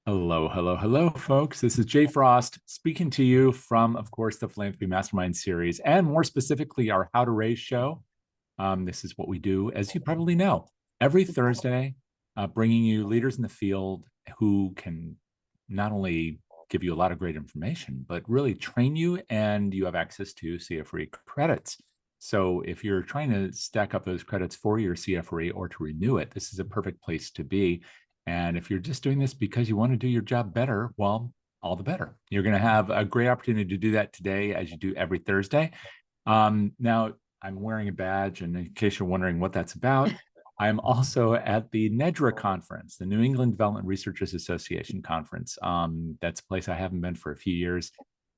Hello, hello, hello, folks. This is Jay Frost speaking to you from, of course, the Philanthropy Mastermind series, and more specifically, our How to Raise show. This is what we do, as you probably know, every Thursday, bringing you leaders in the field who can not only give you a lot of great information, but really train you, and you have access to CFRE credits. So if you're trying to stack up those credits for your CFRE or to renew it, this is a perfect place to be. And if you're just doing this because you want to do your job better, well, all the better. You're going to have a great opportunity to do that today, as you do every Thursday. Now, I'm wearing a badge, and in case you're wondering what that's about, I'm also at the NEDRA conference, the New England Development Researchers Association conference. That's a place I haven't been for a few years.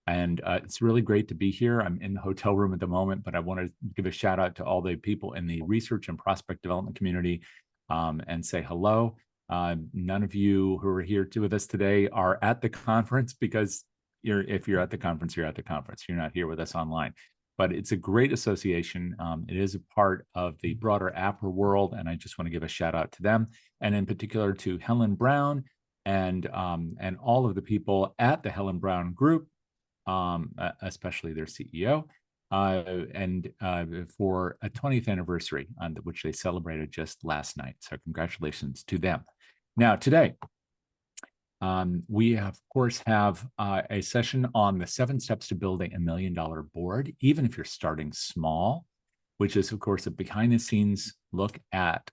And it's really great to be here. I'm in the hotel room at the moment, but I want to give a shout out to all the people in the research and prospect development community and say hello. None of you who are here with us today are at the conference because if you're at the conference, you're at the conference. You're not here with us online. But it's a great association. It is a part of the broader APRA world, and I just want to give a shout out to them, and in particular to Helen Brown and all of the people at the Helen Brown Group, especially their CEO, and for a 20th anniversary, which they celebrated just last night. So congratulations to them. Now, today, we, of course, have a session on the 7 steps to building $1 million board, even if you're starting small, which is, of course, a behind-the-scenes look at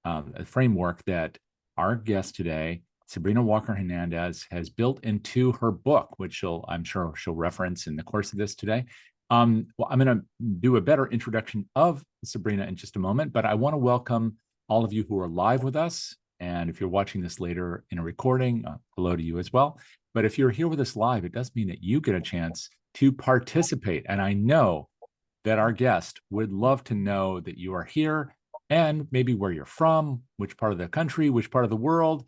a framework that our guest today, Sabrina Walker-Hernandez, has built into her book, which I'm sure she'll reference in the course of this today. Well, I'm going to do a better introduction of Sabrina in just a moment, but I want to welcome all of you who are live with us. And if you're watching this later in a recording, hello to you as well. But if you're here with us live, it does mean that you get a chance to participate. And I know that our guest would love to know that you are here and maybe where you're from, which part of the country, which part of the world,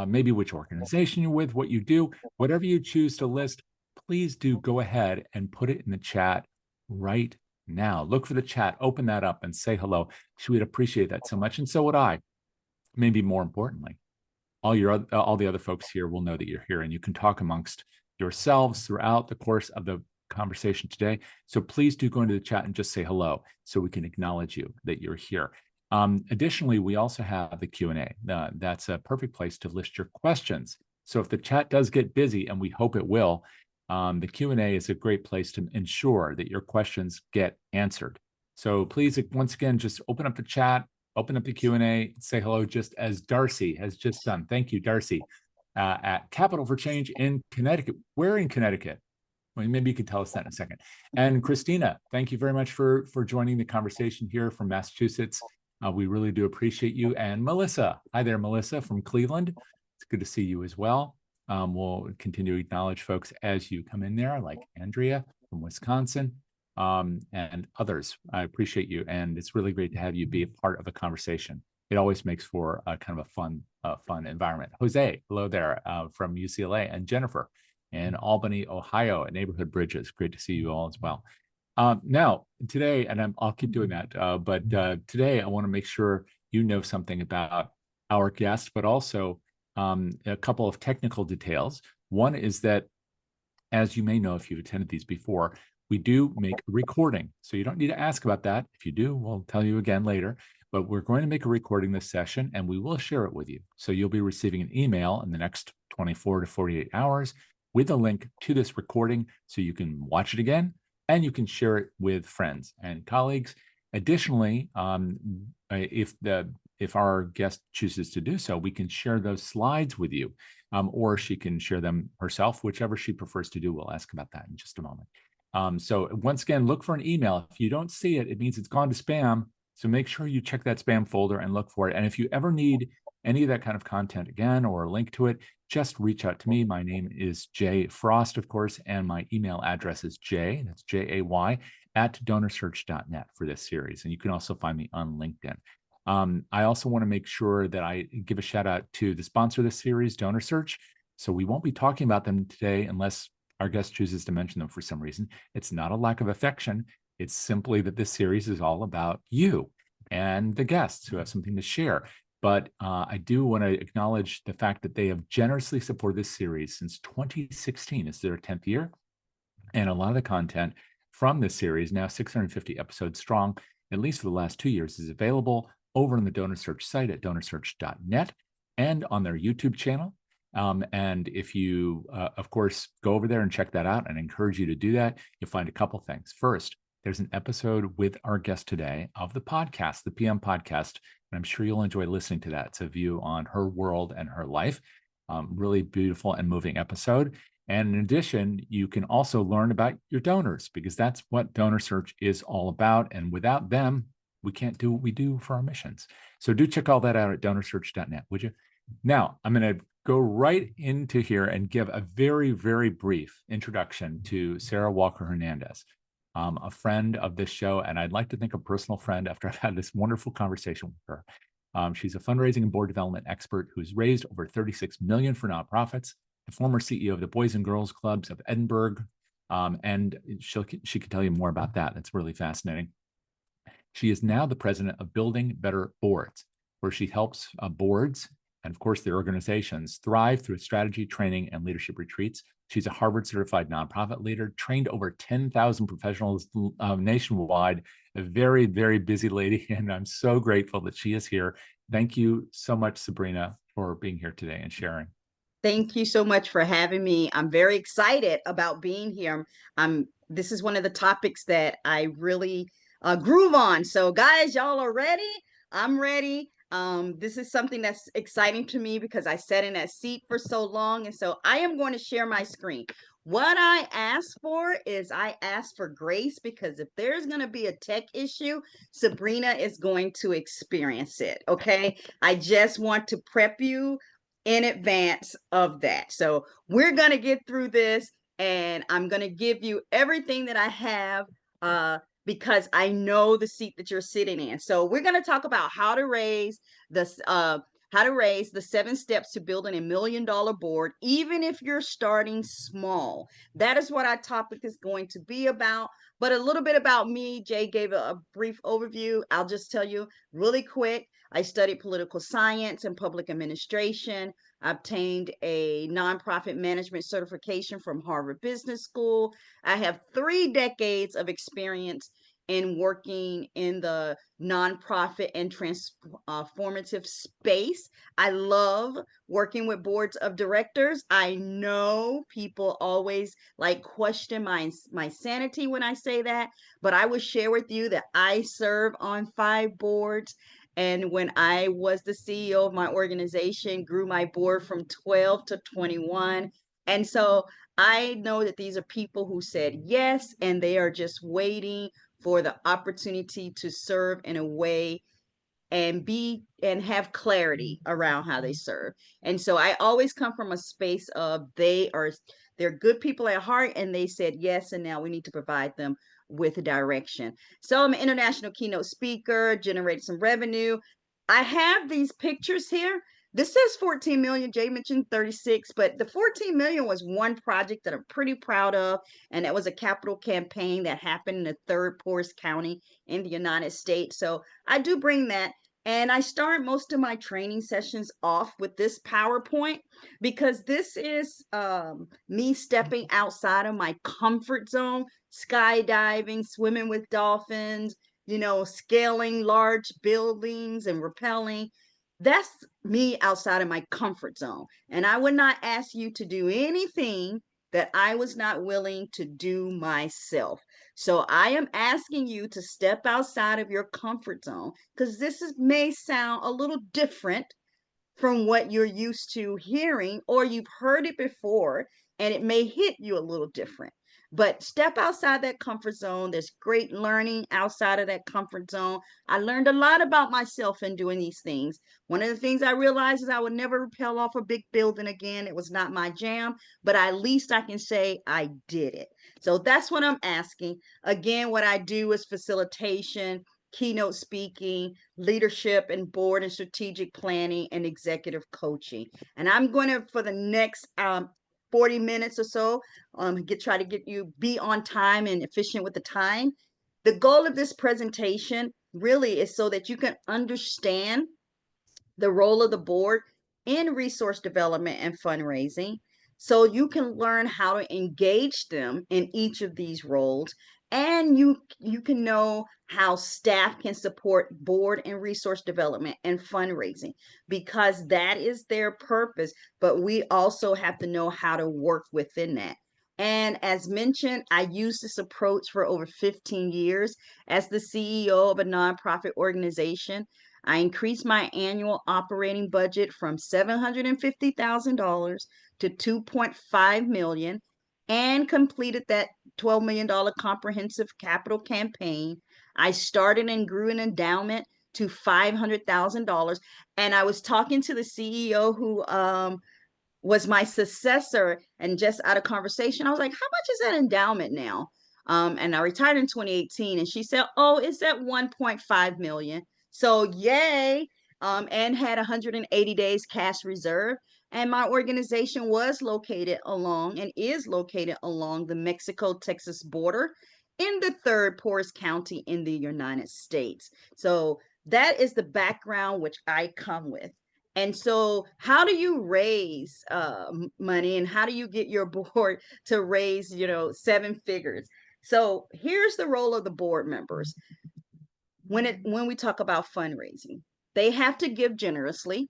maybe which organization you're with, what you do, whatever you choose to list, please do go ahead and put it in the chat right now. Look for the chat, open that up and say hello. She would appreciate that so much. And so would I. Maybe more importantly, all the other folks here will know that you're here, and you can talk amongst yourselves throughout the course of the conversation today. So please do go into the chat and just say hello so we can acknowledge you that you're here. Additionally, we also have the Q&A. That's a perfect place to list your questions. So if the chat does get busy, and we hope it will, the Q&A is a great place to ensure that your questions get answered. So please, once again, just open up the chat, open up the Q&A, say hello, just as Darcy has just done. Thank you, Darcy, at Capital for Change in Connecticut. Where in Connecticut? Well, maybe you could tell us that in a second. And Christina, thank you very much for joining the conversation here from Massachusetts. We really do appreciate you. And Melissa, hi there, Melissa from Cleveland. It's good to see you as well. We'll continue to acknowledge folks as you come in there, like Andrea from Wisconsin. And others. I appreciate you, and it's really great to have you be a part of the conversation. It always makes for a kind of a fun environment. Jose, hello there from UCLA, and Jennifer in Albany, Ohio, at Neighborhood Bridges. Great to see you all as well. Now, today, and I'll keep doing that, but today I want to make sure you know something about our guest, but also a couple of technical details. One is that, as you may know if you've attended these before, we do make a recording. So you don't need to ask about that. If you do, we'll tell you again later. But we're going to make a recording this session, and we will share it with you. So you'll be receiving an email in the next 24 to 48 hours with a link to this recording so you can watch it again, and you can share it with friends and colleagues. Additionally, if our guest chooses to do so, we can share those slides with you, or she can share them herself, whichever she prefers to do. We'll ask about that in just a moment. So once again, look for an email. If you don't see it, it means it's gone to spam. So make sure you check that spam folder and look for it. And if you ever need any of that kind of content again, or a link to it, just reach out to me. My name is Jay Frost, of course, and my email address is Jay, that's Jay, at DonorSearch.net for this series. And you can also find me on LinkedIn. I also want to make sure that I give a shout out to the sponsor of this series, DonorSearch. So we won't be talking about them today unless our guest chooses to mention them for some reason. It's not a lack of affection. It's simply that this series is all about you and the guests who have something to share. But I do want to acknowledge the fact that they have generously supported this series since 2016. It's their 10th year. And a lot of the content from this series, now 650 episodes strong, at least for the last 2 years, is available over on the DonorSearch site at donorsearch.net and on their YouTube channel. And if you, of course, go over there and check that out, and I encourage you to do that, you'll find a couple things. First, there's an episode with our guest today of the podcast, the PM podcast, and I'm sure you'll enjoy listening to that. It's a view on her world and her life. Really beautiful and moving episode. And in addition, you can also learn about your donors, because that's what DonorSearch is all about. And without them, we can't do what we do for our missions. So do check all that out at donorsearch.net, would you? Now, I'm going to go right into here and give a very, very brief introduction to Sarah Walker Hernandez, a friend of this show, and I'd like to think a personal friend after I've had this wonderful conversation with her. She's a fundraising and board development expert who's raised over $36 million for nonprofits, the former CEO of the Boys and Girls Clubs of Edinburgh, and she can tell you more about that. That's really fascinating. She is now the president of Building Better Boards, where she helps boards and, of course, their organizations thrive through strategy, training, and leadership retreats. She's a Harvard-certified nonprofit leader, trained over 10,000 professionals nationwide, a very, very busy lady, and I'm so grateful that she is here. Thank you so much, Sabrina, for being here today and sharing. Thank you so much for having me. I'm very excited about being here. This is one of the topics that I really groove on. So guys, y'all are ready? I'm ready. This is something that's exciting to me because I sat in that seat for so long. And so I am going to share my screen. What I ask for is I ask for grace, because if there's going to be a tech issue, Sabrina is going to experience it. Okay. I just want to prep you in advance of that. So we're going to get through this, and I'm going to give you everything that I have because I know the seat that you're sitting in. So we're going to talk about how to raise the 7 steps to building $1 million board, even if you're starting small. That is what our topic is going to be about. But a little bit about me. Jay gave a brief overview. I'll just tell you really quick. I studied political science and public administration. I obtained a nonprofit management certification from Harvard Business School. I have 3 decades of experience in working in the nonprofit and transformative space. I love working with boards of directors. I know people always question my sanity when I say that, but I will share with you that I serve on 5 boards. And when I was the CEO of my organization, grew my board from 12 to 21. And so I know that these are people who said yes, and they are just waiting for the opportunity to serve in a way and have clarity around how they serve. And so I always come from a space of they're good people at heart, and they said yes, and now we need to provide them with direction. So I'm an international keynote speaker, generated some revenue. I have these pictures here. This says 14 million. Jay mentioned 36, but the 14 million was one project that I'm pretty proud of. And that was a capital campaign that happened in the 3rd poorest county in the United States. So I do bring that. And I start most of my training sessions off with this PowerPoint, because this is me stepping outside of my comfort zone, skydiving, swimming with dolphins, scaling large buildings and rappelling. That's me outside of my comfort zone. And I would not ask you to do anything that I was not willing to do myself. So I am asking you to step outside of your comfort zone, because may sound a little different from what you're used to hearing, or you've heard it before and it may hit you a little different. But step outside that comfort zone. There's great learning outside of that comfort zone. I learned a lot about myself in doing these things. One of the things I realized is I would never rappel off a big building again. It was not my jam, but at least I can say I did it. So that's what I'm asking. Again, what I do is facilitation, keynote speaking, leadership and board and strategic planning, and executive coaching. And I'm going to, for the next 40 minutes or so, try to get you be on time and efficient with the time. The goal of this presentation really is so that you can understand the role of the board in resource development and fundraising, so you can learn how to engage them in each of these roles, and you can know how staff can support board and resource development and fundraising, because that is their purpose, but we also have to know how to work within that. And as mentioned, I used this approach for over 15 years as the CEO of a nonprofit organization. I increased my annual operating budget from $750,000 to 2.5 million and completed that $12 million comprehensive capital campaign. I started and grew an endowment to $500,000. And I was talking to the CEO who was my successor, and just out of conversation I was like, how much is that endowment now? And I retired in 2018, and she said, oh, it's at 1.5 million. So yay. And had 180 days cash reserve. And my organization was located along and is located along the Mexico-Texas border in the third poorest county in the United States. So that is the background which I come with. And so, how do you raise money, and how do you get your board to raise, 7 figures? So, here's the role of the board members when we talk about fundraising. They have to give generously,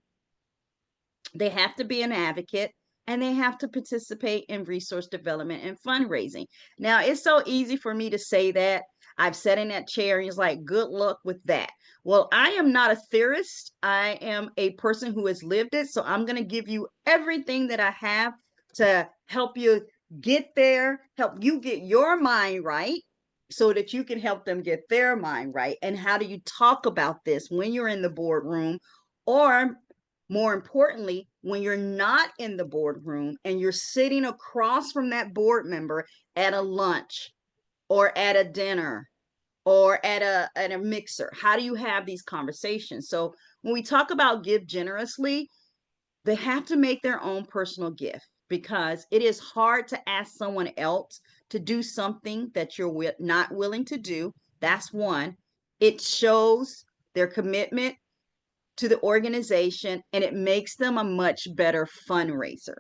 they have to be an advocate, and they have to participate in resource development and fundraising. Now, it's so easy for me to say that. I've sat in that chair and it's like, good luck with that. Well, I am not a theorist. I am a person who has lived it. So I'm going to give you everything that I have to help you get there, help you get your mind right so that you can help them get their mind right. And how do you talk about this when you're in the boardroom, or more importantly, when you're not in the boardroom and you're sitting across from that board member at a lunch or at a dinner or at a mixer? How do you have these conversations? So when we talk about give generously, they have to make their own personal gift, because it is hard to ask someone else to do something that you're not willing to do. That's one. It shows their commitment to the organization, and it makes them a much better fundraiser.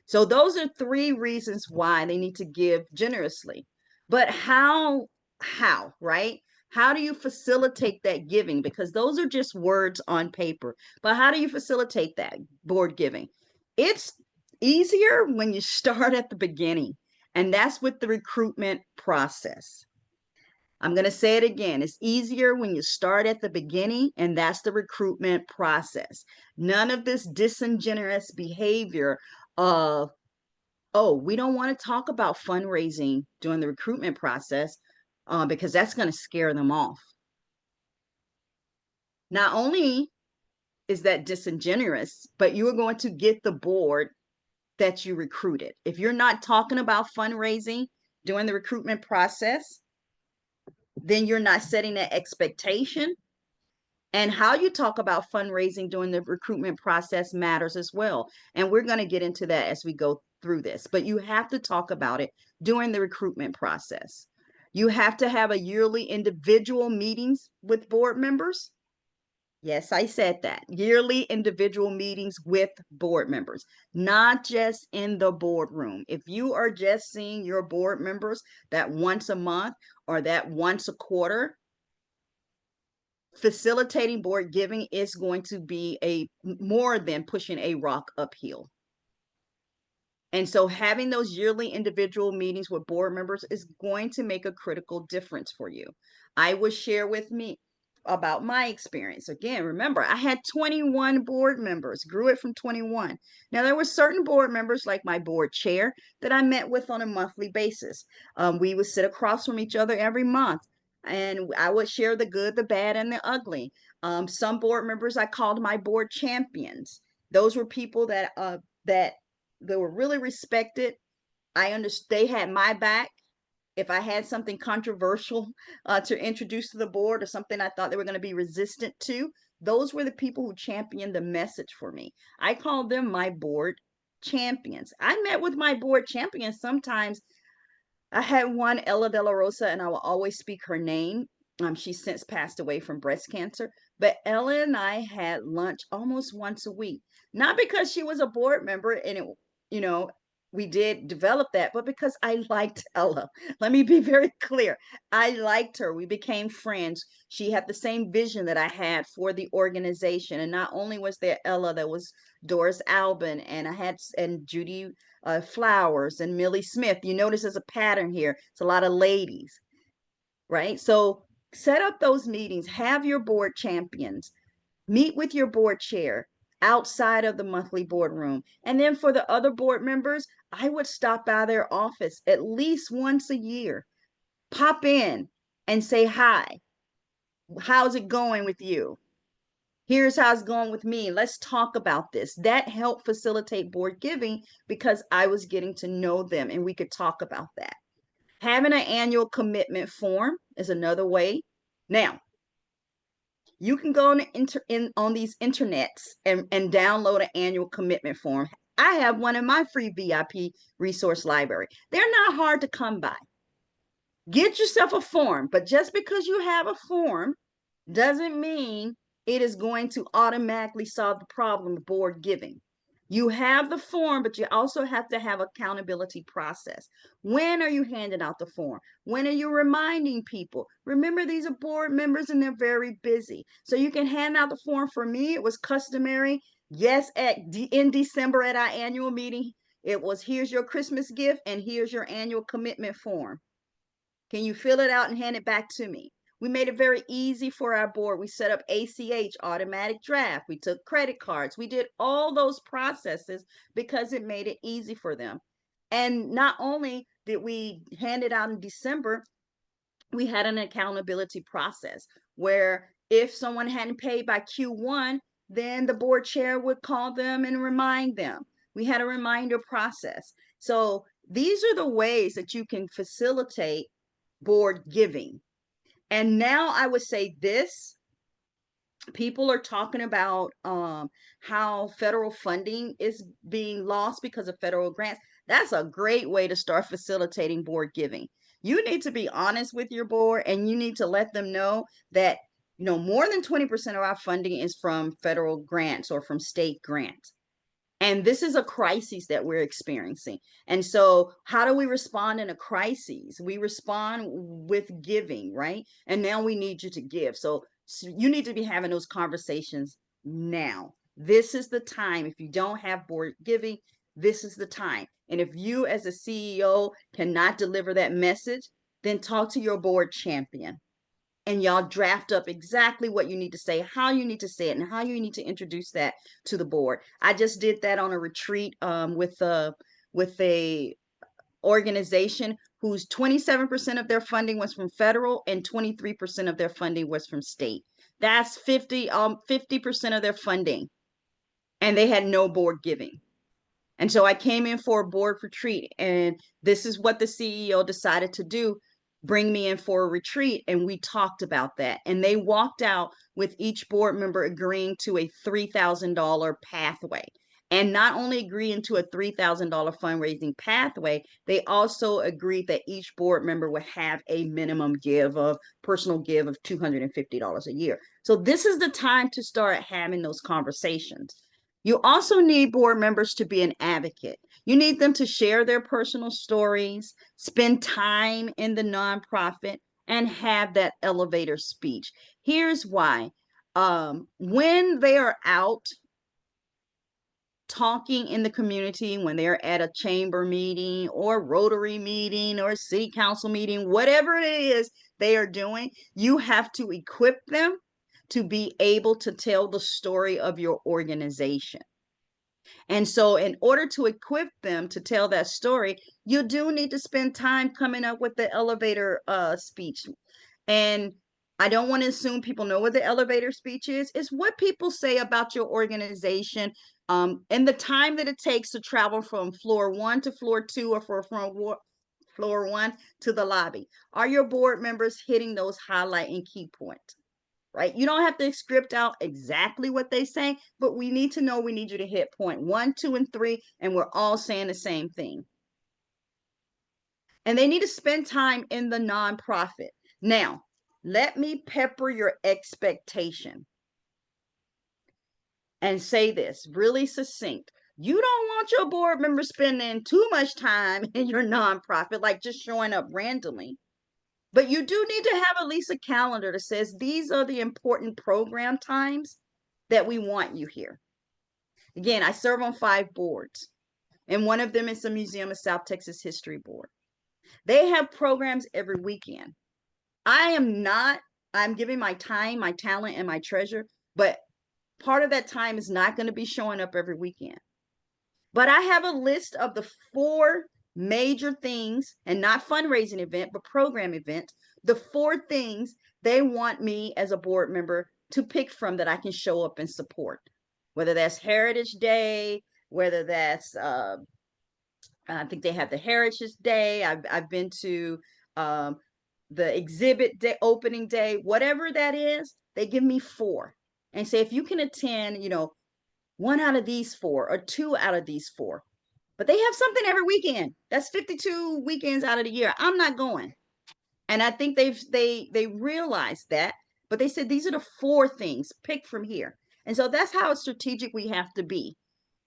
So those are 3 reasons why they need to give generously. But how, right? How do you facilitate that giving? Because those are just words on paper. But how do you facilitate that board giving? It's easier when you start at the beginning, and that's with the recruitment process. I'm going to say it again. It's easier when you start at the beginning, and that's the recruitment process. None of this disingenuous behavior of, oh, we don't want to talk about fundraising during the recruitment process because that's going to scare them off. Not only is that disingenuous, but you are going to get the board that you recruited. If you're not talking about fundraising during the recruitment process, then you're not setting that expectation. And how you talk about fundraising during the recruitment process matters as well. And we're going to get into that as we go through this. But you have to talk about it during the recruitment process. You have to have a yearly individual meetings with board members. Yes, I said that. Yearly individual meetings with board members, not just in the boardroom. If you are just seeing your board members that once a month or that once a quarter, facilitating board giving is going to be a more than pushing a rock uphill. And so having those yearly individual meetings with board members is going to make a critical difference for you. I will share with me about my experience. Again, remember, I had 21 board members, grew it from 21. Now, there were certain board members, like my board chair, that I met with on a monthly basis. We would sit across from each other every month, and I would share the good, the bad, and the ugly. Some board members I called my board champions. Those were people that they were really respected. I understood they had my back. If I had something controversial to introduce to the board, or something I thought they were going to be resistant to, those were the people who championed the message for me. I called them my board champions. I met with my board champions sometimes. I had one, Ella De La Rosa, and I will always speak her name. She's since passed away from breast cancer. But Ella and I had lunch almost once a week, not because she was a board member and it, you know, we did develop that, but because I liked Ella. Let me be very clear. I liked her. We became friends. She had the same vision that I had for the organization. And not only was there Ella, there was Doris Albin, and I had and Judy Flowers and Millie Smith. You notice there's a pattern here. It's a lot of ladies, right? So set up those meetings, have your board champions, meet with your board chair outside of the monthly boardroom. And then for the other board members, I would stop by their office at least once a year, pop in and say, hi, how's it going with you? Here's how it's going with me. Let's talk about this. That helped facilitate board giving because I was getting to know them and we could talk about that. Having an annual commitment form is another way. Now, you can go on these internets and download an annual commitment form. I have one in my free VIP resource library. They're not hard to come by. Get yourself a form, but just because you have a form doesn't mean it is going to automatically solve the problem of board giving. You have the form, but you also have to have accountability process. When are you handing out the form? When are you reminding people? Remember, these are board members and they're very busy. So you can hand out the form. For me, it was customary. Yes, in December at our annual meeting, it was here's your Christmas gift and here's your annual commitment form. Can you fill it out and hand it back to me? We made it very easy for our board. We set up ACH, automatic draft. We took credit cards. We did all those processes because it made it easy for them. And not only did we hand it out in December, we had an accountability process where if someone hadn't paid by Q1, then the board chair would call them and remind them. We had a reminder process. So these are the ways that you can facilitate board giving. And now I would say this, people are talking about how federal funding is being lost because of federal grants. That's a great way to start facilitating board giving. You need to be honest with your board and you need to let them know that more than 20% of our funding is from federal grants or from state grants. And this is a crisis that we're experiencing. And so, how do we respond in a crisis? We respond with giving, right? And now we need you to give. So you need to be having those conversations now. This is the time. If you don't have board giving, this is the time. And if you, as a CEO, cannot deliver that message, then talk to your board champion and y'all draft up exactly what you need to say, how you need to say it, and how you need to introduce that to the board. I just did that on a retreat with a organization whose 27% of their funding was from federal and 23% of their funding was from state. That's 50% of their funding, and they had no board giving. And so I came in for a board retreat, and this is what the CEO decided to do, bring me in for a retreat. And we talked about that. And they walked out with each board member agreeing to a $3,000 pathway. And not only agreeing to a $3,000 fundraising pathway, they also agreed that each board member would have a minimum personal give of $250 a year. So this is the time to start having those conversations. You also need board members to be an advocate. You need them to share their personal stories, spend time in the nonprofit, and have that elevator speech. Here's why. When they are out talking in the community, when they're at a chamber meeting or Rotary meeting or city council meeting, whatever it is they are doing, you have to equip them to be able to tell the story of your organization. And so, in order to equip them to tell that story, you do need to spend time coming up with the elevator speech. And I don't want to assume people know what the elevator speech is. It's what people say about your organization and the time that it takes to travel from floor 1 to floor 2 or from floor 1 to the lobby. Are your board members hitting those highlight and key points? Right? You don't have to script out exactly what they say, but we need to know we need you to hit point 1, 2, and 3, and we're all saying the same thing. And they need to spend time in the nonprofit. Now, let me pepper your expectation. and say this really succinct. You don't want your board members spending too much time in your nonprofit, like just showing up randomly. But you do need to have at least a calendar that says these are the important program times that we want you here. Again, I serve on 5 boards, and one of them is the Museum of South Texas History Board. They have programs every weekend. I'm giving my time, my talent, and my treasure, but part of that time is not going to be showing up every weekend. But I have a list of the 4 major things, and not fundraising event, but program events, the 4 things they want me as a board member to pick from that I can show up and support. Whether that's Heritage Day, whether that's I think they have the Heritage Day. I've been to the exhibit day, opening day, whatever that is. They give me 4 and say if you can attend, 1 out of these 4 or 2 out of these 4. But they have something every weekend. That's 52 weekends out of the year. I'm not going. And I think they realized that, but they said these are the 4 things, pick from here. And so that's how strategic we have to be,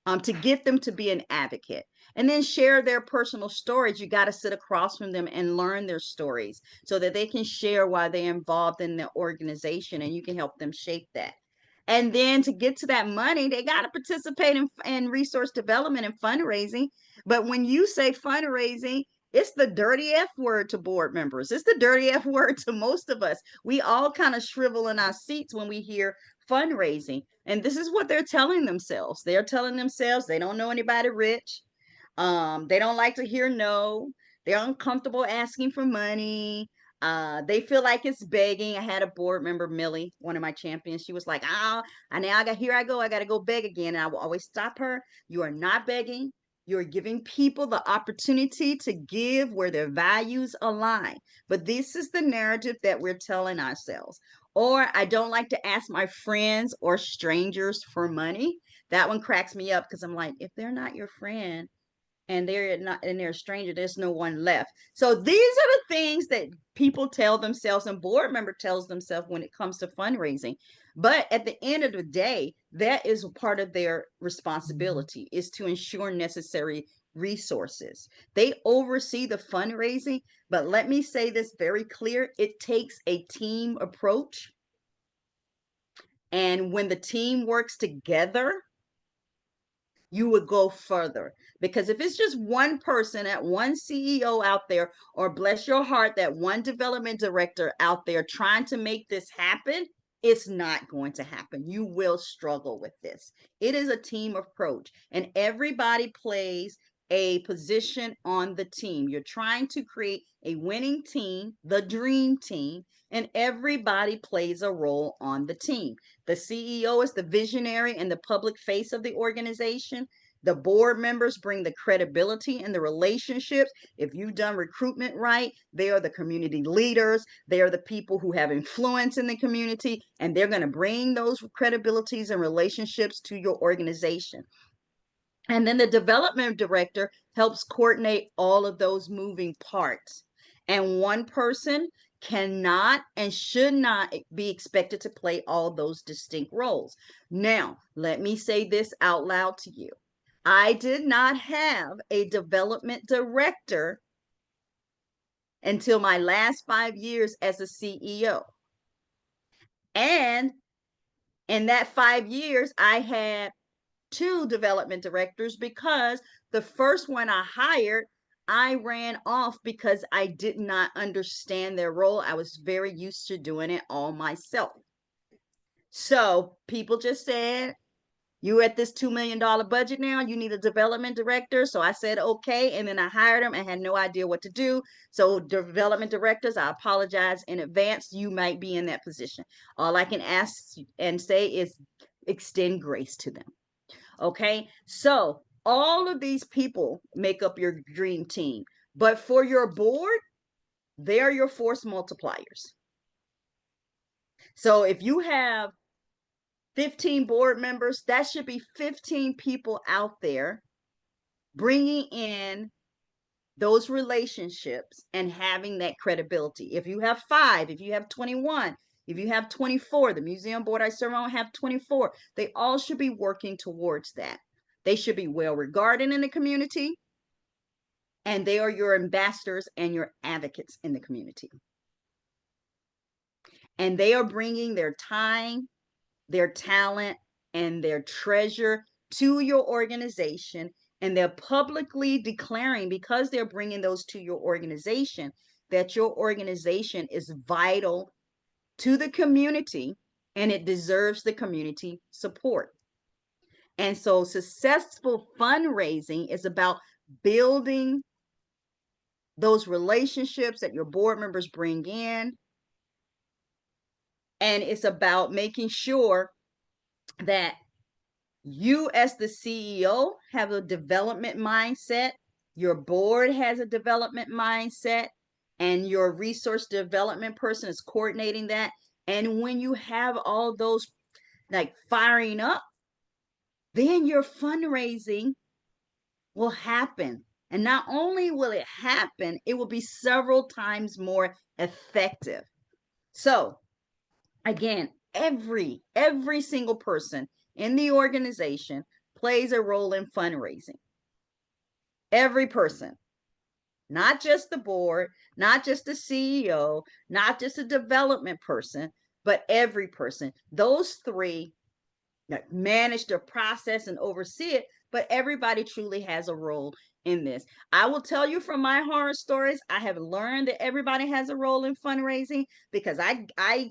to get them to be an advocate. And then share their personal stories. You got to sit across from them and learn their stories so that they can share why they're involved in the organization, and you can help them shape that. And then to get to that money, they got to participate in resource development and fundraising. But when you say fundraising, it's the dirty F word to board members. It's the dirty F word to most of us. We all kind of shrivel in our seats when we hear fundraising. And this is what they're telling themselves. They're telling themselves they don't know anybody rich. They don't like to hear no. They're uncomfortable asking for money. They feel like it's begging. I had a board member, Millie, one of my champions. She was like, "Oh, here I go. I got to go beg again." And I will always stop her. You are not begging. You're giving people the opportunity to give where their values align. But this is the narrative that we're telling ourselves. Or I don't like to ask my friends or strangers for money. That one cracks me up because I'm like, if they're not your friend, and they're a stranger, there's no one left. So these are the things that people tell themselves and board member tells themselves when it comes to fundraising. But at the end of the day, that is part of their responsibility, is to ensure necessary resources. They oversee the fundraising, but let me say this very clear, it takes a team approach. And when the team works together, you would go further. Because if it's just one person, that one CEO out there, or bless your heart, that one development director out there trying to make this happen, it's not going to happen. You will struggle with this. It is a team approach, and everybody plays a position on the team. You're trying to create a winning team, the dream team, and everybody plays a role on the team. The CEO is the visionary and the public face of the organization. The board members bring the credibility and the relationships. If you've done recruitment right, they are the community leaders. They are the people who have influence in the community, and they're going to bring those credibilities and relationships to your organization. And then the development director helps coordinate all of those moving parts. And one person cannot and should not be expected to play all those distinct roles. Now, let me say this out loud to you. I did not have a development director until my last 5 years as a CEO. And in that 5 years, I had 2 development directors, because the first one I hired, I ran off because I did not understand their role. I was very used to doing it all myself. So people just said, you at this $2 million budget now, you need a development director. So I said, okay. And then I hired them and had no idea what to do. So development directors, I apologize in advance. You might be in that position. All I can ask and say is extend grace to them. Okay, so all of these people make up your dream team, but for your board, they're your force multipliers. So if you have 15 board members, that should be 15 people out there bringing in those relationships and having that credibility. If you have 5, if you have 21, If you have 24, the museum board I serve on have 24. They all should be working towards that. They should be well regarded in the community, and they are your ambassadors and your advocates in the community. And they are bringing their time, their talent, and their treasure to your organization. And they're publicly declaring, because they're bringing those to your organization, that your organization is vital to the community and it deserves the community support. And so successful fundraising is about building those relationships that your board members bring in. And it's about making sure that you as the CEO have a development mindset, your board has a development mindset, and your resource development person is coordinating that. And when you have all those like firing up, then your fundraising will happen. And not only will it happen, it will be several times more effective. So again, every single person in the organization plays a role in fundraising. Every person, not just the board, not just the CEO, not just a development person, but every person. Those three manage the process and oversee it, but everybody truly has a role in this. I will tell you from my horror stories, I have learned that everybody has a role in fundraising, because I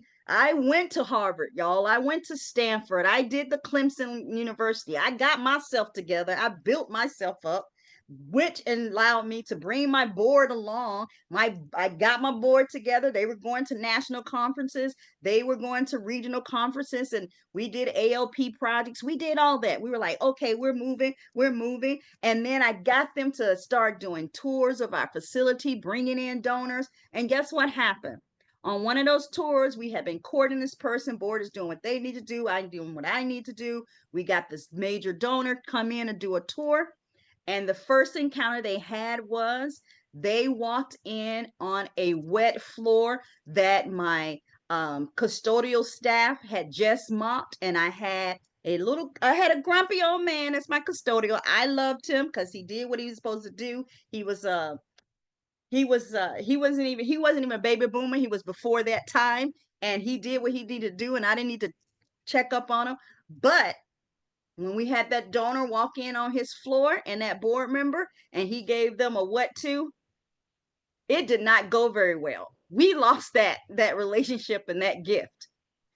went to Harvard, y'all. I went to Stanford. I did the Clemson University. I got myself together. I built myself up, which allowed me to bring my board along. I got my board together. They were going to national conferences. They were going to regional conferences, and we did ALP projects. We did all that. We were like, okay, we're moving. And then I got them to start doing tours of our facility, bringing in donors. And guess what happened? On one of those tours, we had been courting this person. Board is doing what they need to do. I'm doing what I need to do. We got this major donor come in and do a tour. And the first encounter they had was they walked in on a wet floor that my custodial staff had just mopped. And I had a grumpy old man as my custodial. I loved him because he did what he was supposed to do. He wasn't even a baby boomer. He was before that time, and he did what he needed to do, and I didn't need to check up on him. But when we had that donor walk in on his floor and that board member, and he gave them a what to, it did not go very well. We lost that relationship and that gift,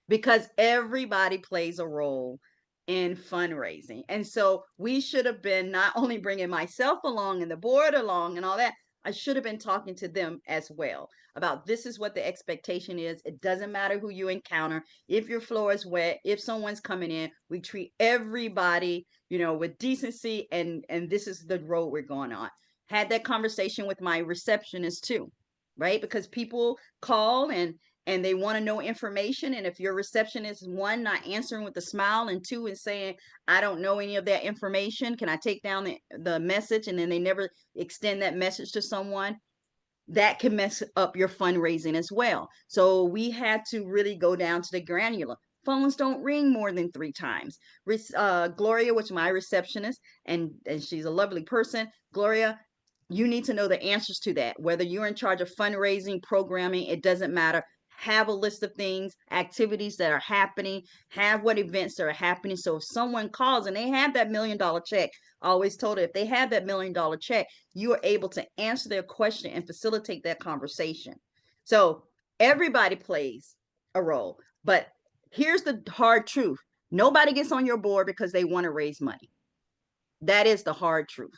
because everybody plays a role in fundraising. And so we should have been not only bringing myself along and the board along and all that, I should have been talking to them as well about, this is what the expectation is. It doesn't matter who you encounter. If your floor is wet, if someone's coming in, we treat everybody, with decency, and this is the road we're going on. Had that conversation with my receptionist too, right? Because people call and they want to know information. And if your receptionist is, one, not answering with a smile, and two, is saying, I don't know any of that information, can I take down the message? And then they never extend that message to someone, that can mess up your fundraising as well. So we had to really go down to the granular. Phones don't ring more than 3 times. Gloria, which is my receptionist, and she's a lovely person. Gloria, you need to know the answers to that. Whether you're in charge of fundraising, programming, it doesn't matter. Have a list of things, activities that are happening, have what events that are happening. So if someone calls and they have that $1 million check, I always told her, if they have that $1 million check, you are able to answer their question and facilitate that conversation. So everybody plays a role. But here's the hard truth. Nobody gets on your board because they want to raise money. That is the hard truth.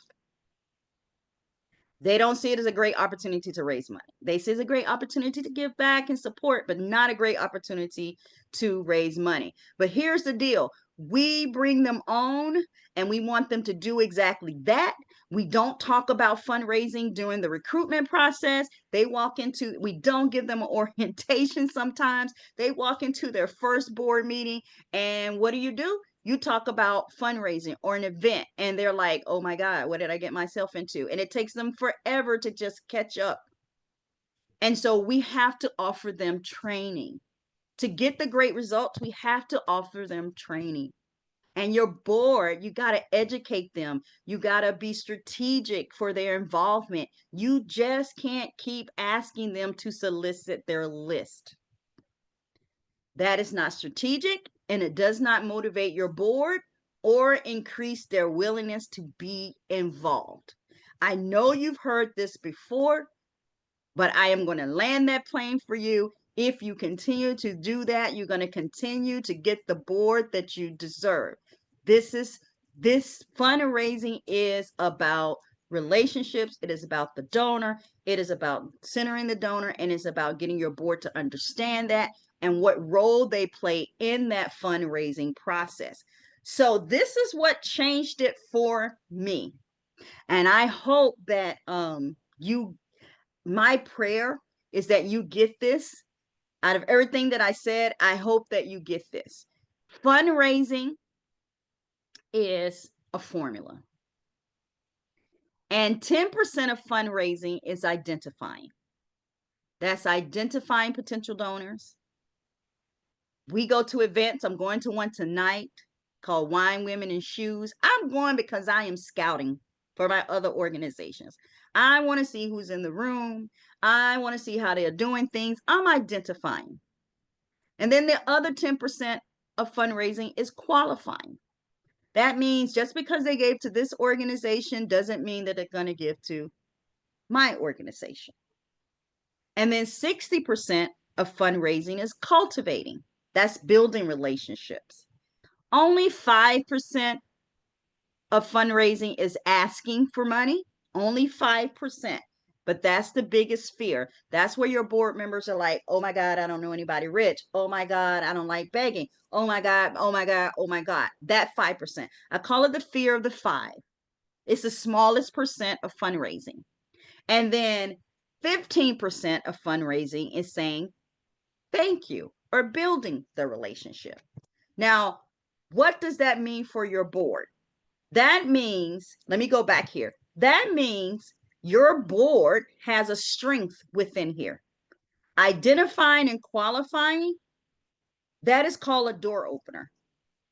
They don't see it as a great opportunity to raise money. They see it as a great opportunity to give back and support, but not a great opportunity to raise money. But here's the deal. We bring them on and we want them to do exactly that. We don't talk about fundraising during the recruitment process. We don't give them an orientation sometimes. They walk into their first board meeting, and what do? You talk about fundraising or an event, and they're like, oh my God, what did I get myself into? And it takes them forever to just catch up. And so we have to offer them training. To get the great results, we have to offer them training. And your board, you got to educate them. You got to be strategic for their involvement. You just can't keep asking them to solicit their list. That is not strategic, and it does not motivate your board or increase their willingness to be involved. I know you've heard this before, but I am going to land that plane for you. If you continue to do that, you're going to continue to get the board that you deserve. This fundraising is about relationships. It is about the donor. It is about centering the donor, and it's about getting your board to understand that and what role they play in that fundraising process. So this is what changed it for me. And I hope that my prayer is that you get this. Out of everything that I said, I hope that you get this. Fundraising is a formula. And 10% of fundraising is identifying. That's identifying potential donors. We go to events. I'm going to one tonight called Wine, Women, and Shoes. I'm going because I am scouting for my other organizations. I want to see who's in the room. I want to see how they're doing things. I'm identifying. And then the other 10% of fundraising is qualifying. That means just because they gave to this organization doesn't mean that they're going to give to my organization. And then 60% of fundraising is cultivating. That's building relationships. Only 5% of fundraising is asking for money. Only 5%. But that's the biggest fear. That's where your board members are like, oh my God, I don't know anybody rich. Oh my God, I don't like begging. Oh my God, oh my God, oh my God. That 5%. I call it the fear of the 5. It's the smallest percent of fundraising. And then 15% of fundraising is saying thank you or building the relationship. Now, what does that mean for your board? That means, let me go back here. That means your board has a strength within here. Identifying and qualifying, that is called a door opener.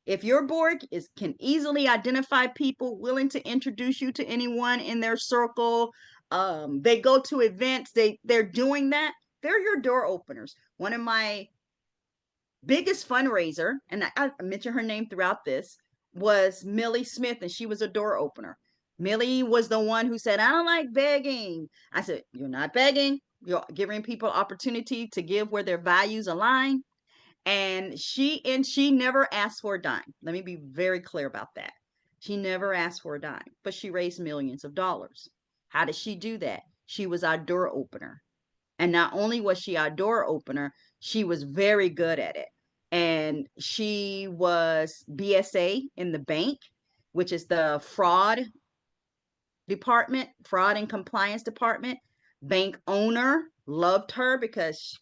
If your board can easily identify people willing to introduce you to anyone in their circle, they go to events, they're doing that, they're your door openers. One of my biggest fundraiser, and I mentioned her name throughout this, was Millie Smith, and she was a door opener. Millie was the one who said, I don't like begging. I said, you're not begging. You're giving people opportunity to give where their values align. And she never asked for a dime. Let me be very clear about that. She never asked for a dime, but she raised millions of dollars. How did she do that? She was our door opener. And not only was she our door opener, she was very good at it. And she was BSA in the bank, which is the fraud department, fraud and compliance department. Bank owner loved her because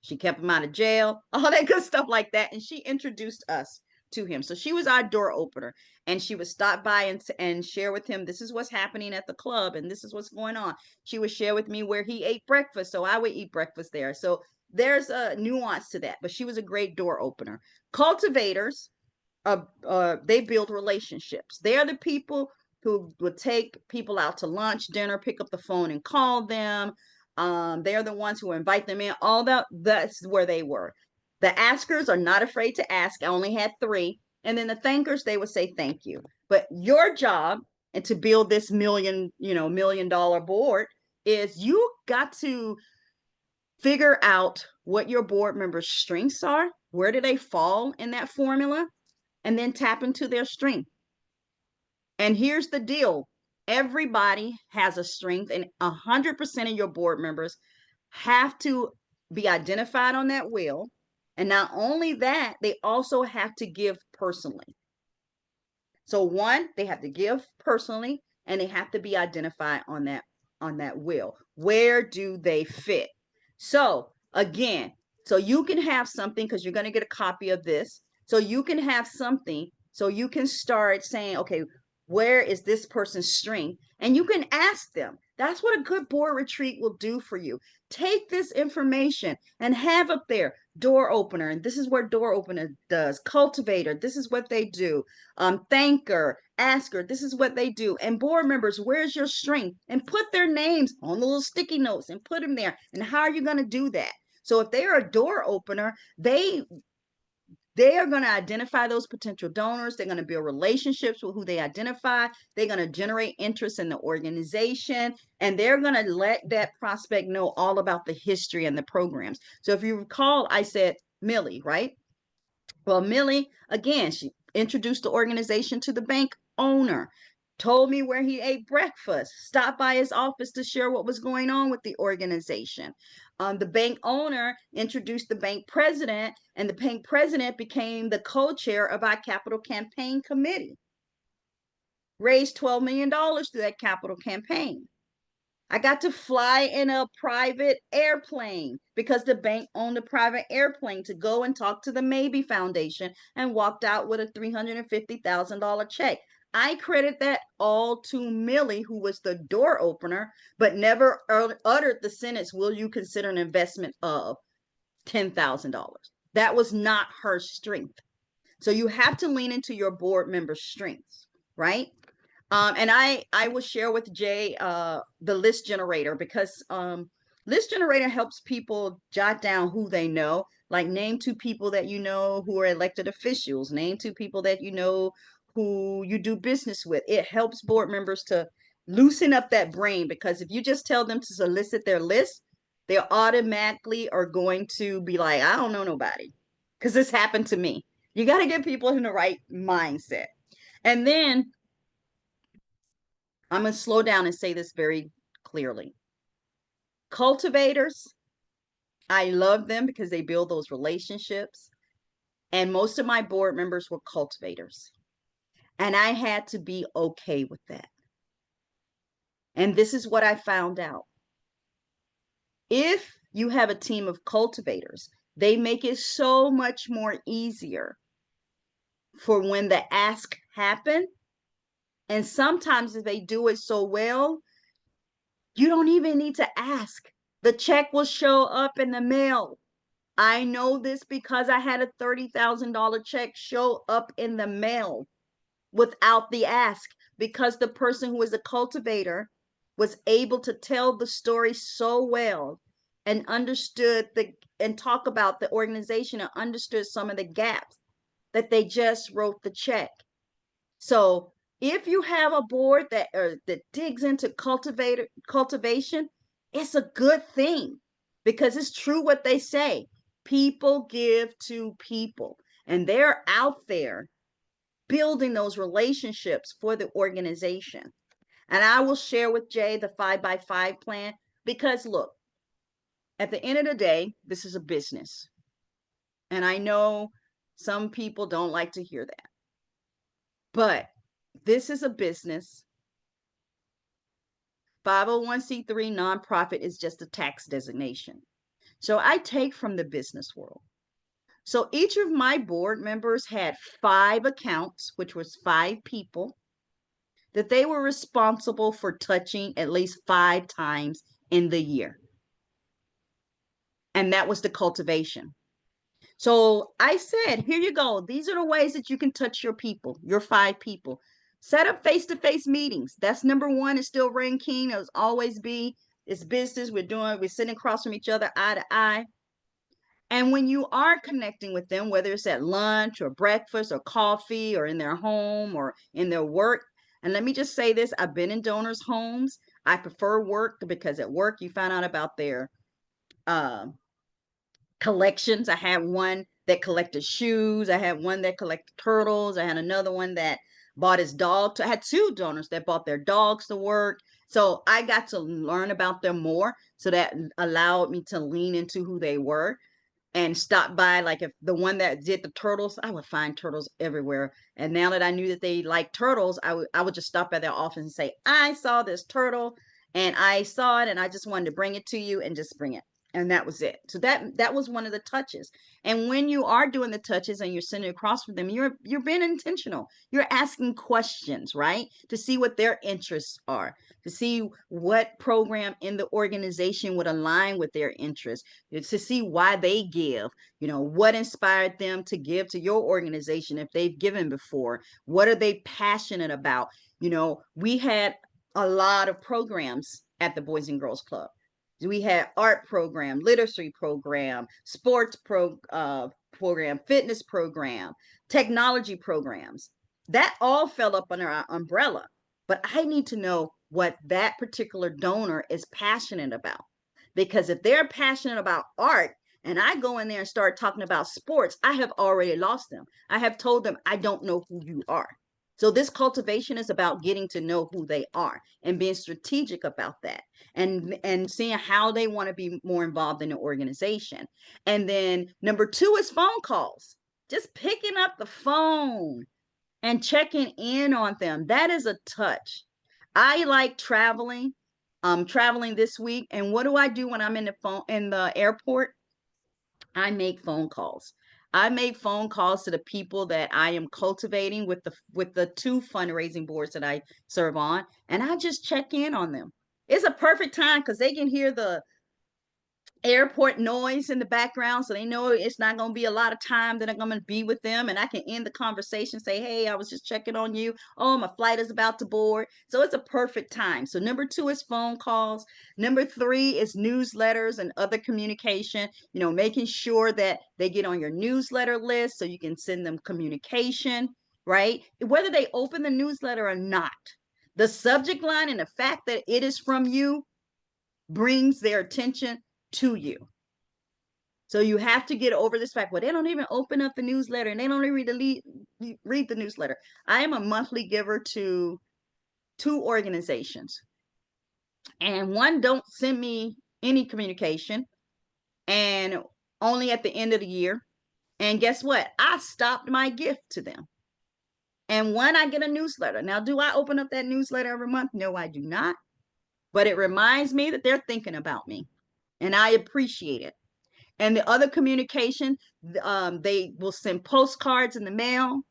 she kept him out of jail, all that good stuff like that. And she introduced us to him. So she was our door opener, and she would stop by and share with him, this is what's happening at the club and this is what's going on. She would share with me where he ate breakfast, so I would eat breakfast there. So there's a nuance to that, but she was a great door opener. Cultivators, they build relationships. They are the people who would take people out to lunch, dinner, pick up the phone and call them. They're the ones who invite them in. All that's where they were. The askers are not afraid to ask. I only had 3. And then the thankers, they would say thank you. But your job, and to build this $1 million board, is you got to figure out what your board members' strengths are. Where do they fall in that formula? And then tap into their strength. And here's the deal. Everybody has a strength, and 100% of your board members have to be identified on that wheel. And not only that, they also have to give personally. So one, they have to give personally, and they have to be identified on that wheel. Where do they fit? So again, so you can have something, because you're going to get a copy of this. So you can have something, so you can start saying, okay, Where is this person's strength? And you can ask them. That's what a good board retreat will do for you. Take this information and have up there door opener. And this is what door opener does. Cultivator, this is what they do. Thanker, asker, this is what they do. And board members, where's your strength? And put their names on the little sticky notes and put them there. And how are you going to do that? So if they are a door opener, they are going to identify those potential donors. They're going to build relationships with who they identify. They're going to generate interest in the organization, and they're going to let that prospect know all about the history and the programs. So if you recall, I said Millie, right? Well, Millie, again, she introduced the organization to the bank owner, told me where he ate breakfast, stopped by his office to share what was going on with the organization. The bank owner introduced the bank president, and the bank president became the co-chair of our capital campaign committee. Raised $12 million through that capital campaign. I got to fly in a private airplane because the bank owned a private airplane to go and talk to the Maybe Foundation, and walked out with a $350,000 check. I credit that all to Millie, who was the door opener, but never uttered the sentence, will you consider an investment of $10,000? That was not her strength. So you have to lean into your board members' strengths, right? And I will share with Jay the list generator, because list generator helps people jot down who they know. Like, name 2 people that you know who are elected officials. Name 2 people that you know who you do business with. It helps board members to loosen up that brain, because if you just tell them to solicit their list, they automatically are going to be like, I don't know nobody, because this happened to me. You got to get people in the right mindset. And then I'm going to slow down and say this very clearly. Cultivators, I love them because they build those relationships. And most of my board members were cultivators. And I had to be okay with that. And this is what I found out. If you have a team of cultivators, they make it so much more easier for when the ask happen. And sometimes if they do it so well, you don't even need to ask. The check will show up in the mail. I know this because I had a $30,000 check show up in the mail without the ask, because the person who was a cultivator was able to tell the story so well, and understood and talk about the organization, and understood some of the gaps, that they just wrote the check. So if you have a board that digs into cultivation, it's a good thing, because it's true what they say. People give to people, and they're out there building those relationships for the organization. And I will share with Jay the 5x5 plan, because look, at the end of the day, this is a business. And I know some people don't like to hear that, but this is a business. 501c3 nonprofit is just a tax designation. So I take from the business world. So each of my board members had 5 accounts, which was 5 people, that they were responsible for touching at least 5 times in the year. And that was the cultivation. So I said, here you go. These are the ways that you can touch your people, your 5 people. Set up face-to-face meetings. That's number 1. It's still reign king. It'll always be. It's business. We're sitting across from each other, eye to eye. And when you are connecting with them, whether it's at lunch or breakfast or coffee or in their home or in their work, and let me just say this, I've been in donors' homes. I prefer work, because at work you find out about their collections. I had one that collected shoes. I had one that collected turtles. I had another one that bought his dog. I had 2 donors that bought their dogs to work. So I got to learn about them more. So that allowed me to lean into who they were and stop by. Like, if the one that did the turtles, I would find turtles everywhere. And now that I knew that they liked turtles, I would just stop at their office and say, I saw this turtle and I saw it and I just wanted to bring it to you, and just bring it. And that was it. So that was one of the touches. And when you are doing the touches and you're sending across from them, you're being intentional. You're asking questions, right? To see what their interests are, to see what program in the organization would align with their interests, to see why they give, what inspired them to give to your organization if they've given before. What are they passionate about? We had a lot of programs at the Boys and Girls Club. We had art program, literacy program, sports program, fitness program, technology programs. That all fell up under our umbrella. But I need to know what that particular donor is passionate about. Because if they're passionate about art and I go in there and start talking about sports, I have already lost them. I have told them, I don't know who you are. So this cultivation is about getting to know who they are and being strategic about that, and seeing how they want to be more involved in the organization. And then number 2 is phone calls. Just picking up the phone and checking in on them. That is a touch. I like traveling. I'm traveling this week, and what do I do when I'm in the airport? I make phone calls. I make phone calls to the people that I am cultivating with the 2 fundraising boards that I serve on, and I just check in on them. It's a perfect time because they can hear the airport noise in the background, so they know it's not going to be a lot of time that I'm going to be with them, and I can end the conversation, say, hey, I was just checking on you. Oh, my flight is about to board. So it's a perfect time. So number 2 is phone calls. Number 3 is newsletters and other communication, making sure that they get on your newsletter list so you can send them communication, right? Whether they open the newsletter or not, the subject line and the fact that it is from you brings their attention to you. So you have to get over this fact. Well, they don't even open up the newsletter and they don't even read the newsletter. I am a monthly giver to 2 organizations, and one don't send me any communication, and only at the end of the year. And guess what? I stopped my gift to them. And one, I get a newsletter. Now, do I open up that newsletter every month? No, I do not. But it reminds me that they're thinking about me, and I appreciate it. And the other communication, they will send postcards in the mail,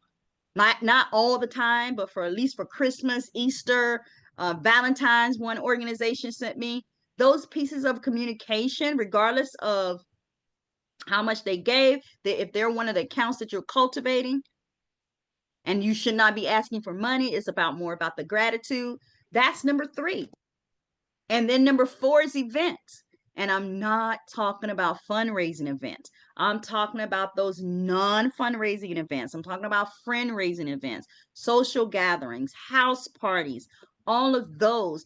not all the time, but for at least for Christmas, Easter, Valentine's. One organization sent me those pieces of communication, regardless of how much they gave. If they're one of the accounts that you're cultivating, and you should not be asking for money, it's more about the gratitude. That's number 3. And then number 4 is events. And I'm not talking about fundraising events. I'm talking about those non-fundraising events. I'm talking about friend-raising events, social gatherings, house parties, all of those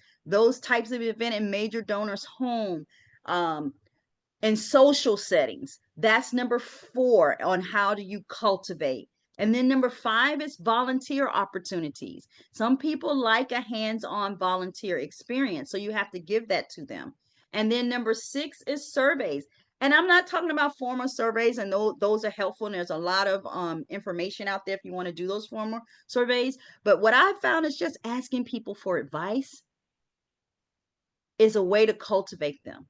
types of event in major donors' home, and social settings. That's number 4 on how do you cultivate. And then number 5 is volunteer opportunities. Some people like a hands-on volunteer experience, so you have to give that to them. And then number 6 is surveys. And I'm not talking about formal surveys, and those are helpful. And there's a lot of information out there if you want to do those formal surveys. But what I found is just asking people for advice is a way to cultivate them.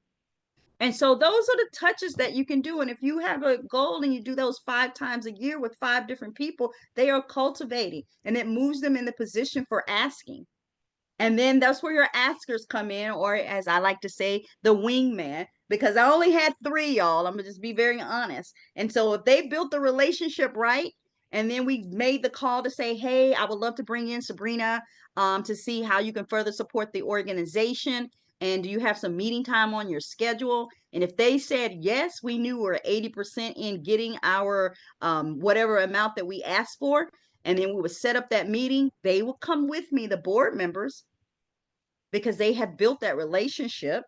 And so those are the touches that you can do. And if you have a goal and you do those 5 times a year with 5 different people, they are cultivating, and it moves them in the position for asking. And then that's where your askers come in, or as I like to say, the wingman, because I only had 3, y'all. I'm gonna just be very honest. And so if they built the relationship right, and then we made the call to say, hey, I would love to bring in Sabrina to see how you can further support the organization. And do you have some meeting time on your schedule? And if they said yes, we knew we're 80% in getting our whatever amount that we asked for. And then we would set up that meeting. They will come with me, the board members, because they have built that relationship.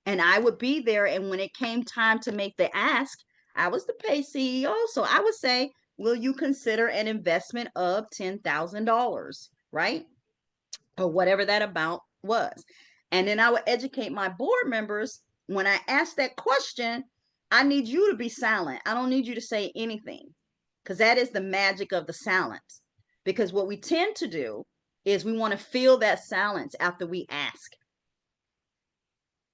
And I would be there. And when it came time to make the ask, I was the pay CEO. So I would say, will you consider an investment of $10,000, right? Or whatever that amount was. And then I would educate my board members. When I ask that question, I need you to be silent. I don't need you to say anything, because that is the magic of the silence. Because what we tend to do is we want to feel that silence after we ask.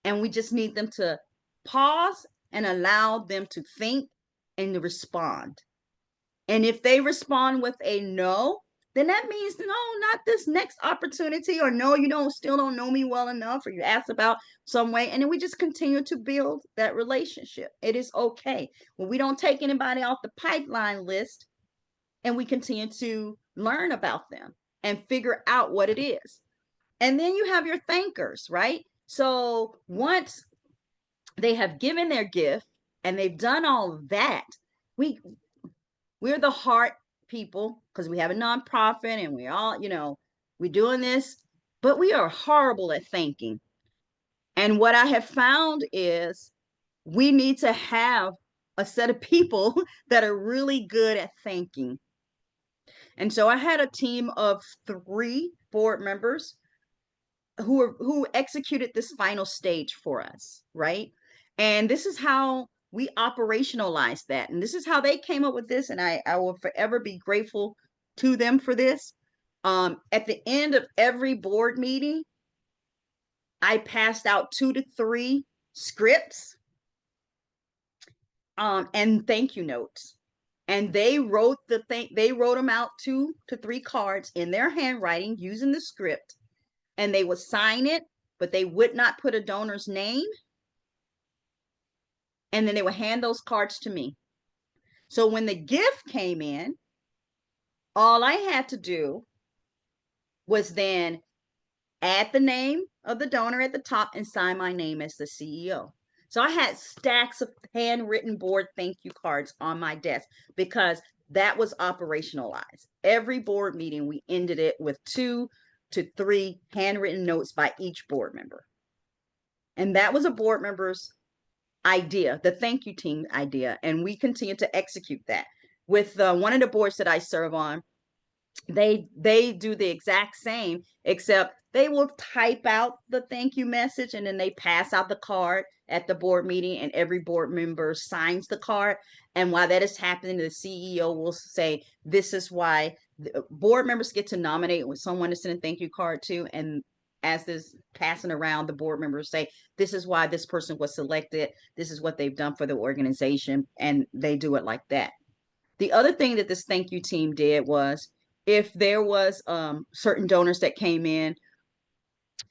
And we just need them to Pause and allow them to think and to respond. And if they respond with a no, then that means no, not this next opportunity, or no, you don't still don't know me well enough, or you asked about some way. And then we just continue to build that relationship. It is okay. When we don't take anybody off the pipeline list and we continue to learn about them and figure out what it is. And then you have your thankers, right? So once they have given their gift and they've done all of that, we we're the heart people because we have a nonprofit and we're all, we're doing this, but we are horrible at thanking. And what I have found is we need to have a set of people that are really good at thanking. And so I had a team of 3 board members who executed this final stage for us, right? And this is how we operationalized that. And this is how they came up with this. And I will forever be grateful to them for this. At the end of every board meeting, I passed out 2 to 3 scripts and thank you notes. And they wrote they wrote them out 2 to 3 cards in their handwriting using the script, and they would sign it, but they would not put a donor's name. And then they would hand those cards to me. So when the gift came in, all I had to do was then add the name of the donor at the top and sign my name as the CEO. So I had stacks of handwritten board thank you cards on my desk because that was operationalized. Every board meeting, we ended it with 2 to 3 handwritten notes by each board member. And that was a board member's idea, the thank you team idea. And we continue to execute that. With one of the boards that I serve on, they do the exact same, except they will type out the thank you message and then they pass out the card at the board meeting and every board member signs the card. And while that is happening, the CEO will say, this is why board members get to nominate with someone to send a thank you card to. And as this passing around, the board members say, this is why this person was selected. This is what they've done for the organization. And they do it like that. The other thing that this thank you team did was if there was certain donors that came in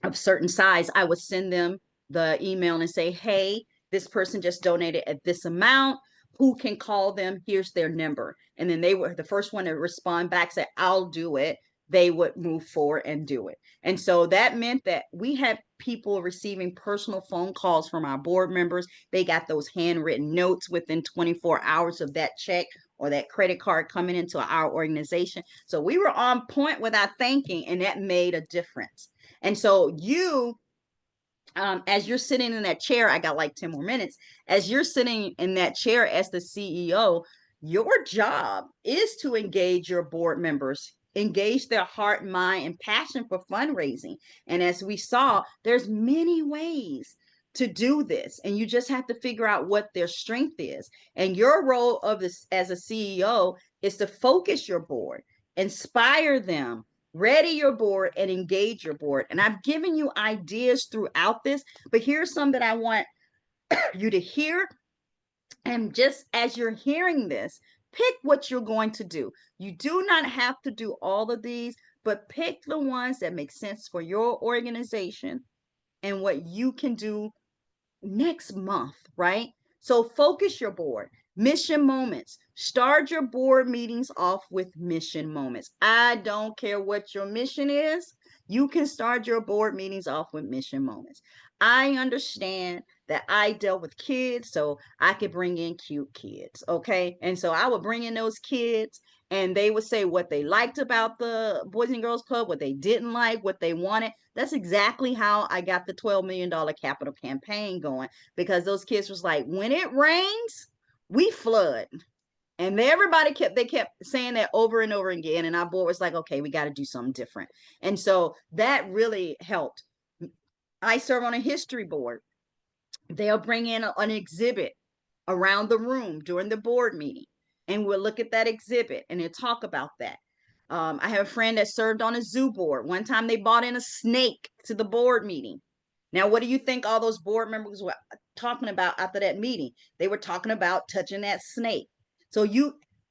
of certain size, I would send them the email and say, hey, this person just donated at this amount. Who can call them? Here's their number. And then they were the first one to respond back, say, I'll do it. They would move forward and do it. And so that meant that we had people receiving personal phone calls from our board members. They got those handwritten notes within 24 hours of that check or that credit card coming into our organization. So we were on point with our thanking, and that made a difference. And so you, as you're sitting in that chair, I got like 10 more minutes. As you're sitting in that chair as the CEO, your job is to engage your board members, engage their heart, mind, and passion for fundraising. And as we saw, there's many ways to do this, and you just have to figure out what their strength is. And your role of this as a CEO is to focus your board, inspire them, ready your board, and engage your board. And I've given you ideas throughout this, but here's some that I want you to hear. And just as you're hearing this, pick what you're going to do. You do not have to do all of these, but pick the ones that make sense for your organization and what you can do next month, right? So focus your board. Mission moments. Start your board meetings off with mission moments. I don't care what your mission is. You can start your board meetings off with mission moments. I understand that I dealt with kids, so I could bring in cute kids, okay? And so I would bring in those kids and they would say what they liked about the Boys and Girls Club, what they didn't like, what they wanted. That's exactly how I got the $12 million capital campaign going, because those kids was like, when it rains, we flood. And everybody kept saying that over and over again. And our board was like, okay, we got to do something different. And so that really helped. I serve on a history board. They'll bring in an exhibit around the room during the board meeting, and we'll look at that exhibit and they'll talk about that. I have a friend that served on a zoo board. One time they brought in a snake to the board meeting, Now, what do you think all those board members were talking about after that meeting? They were talking about touching that snake. So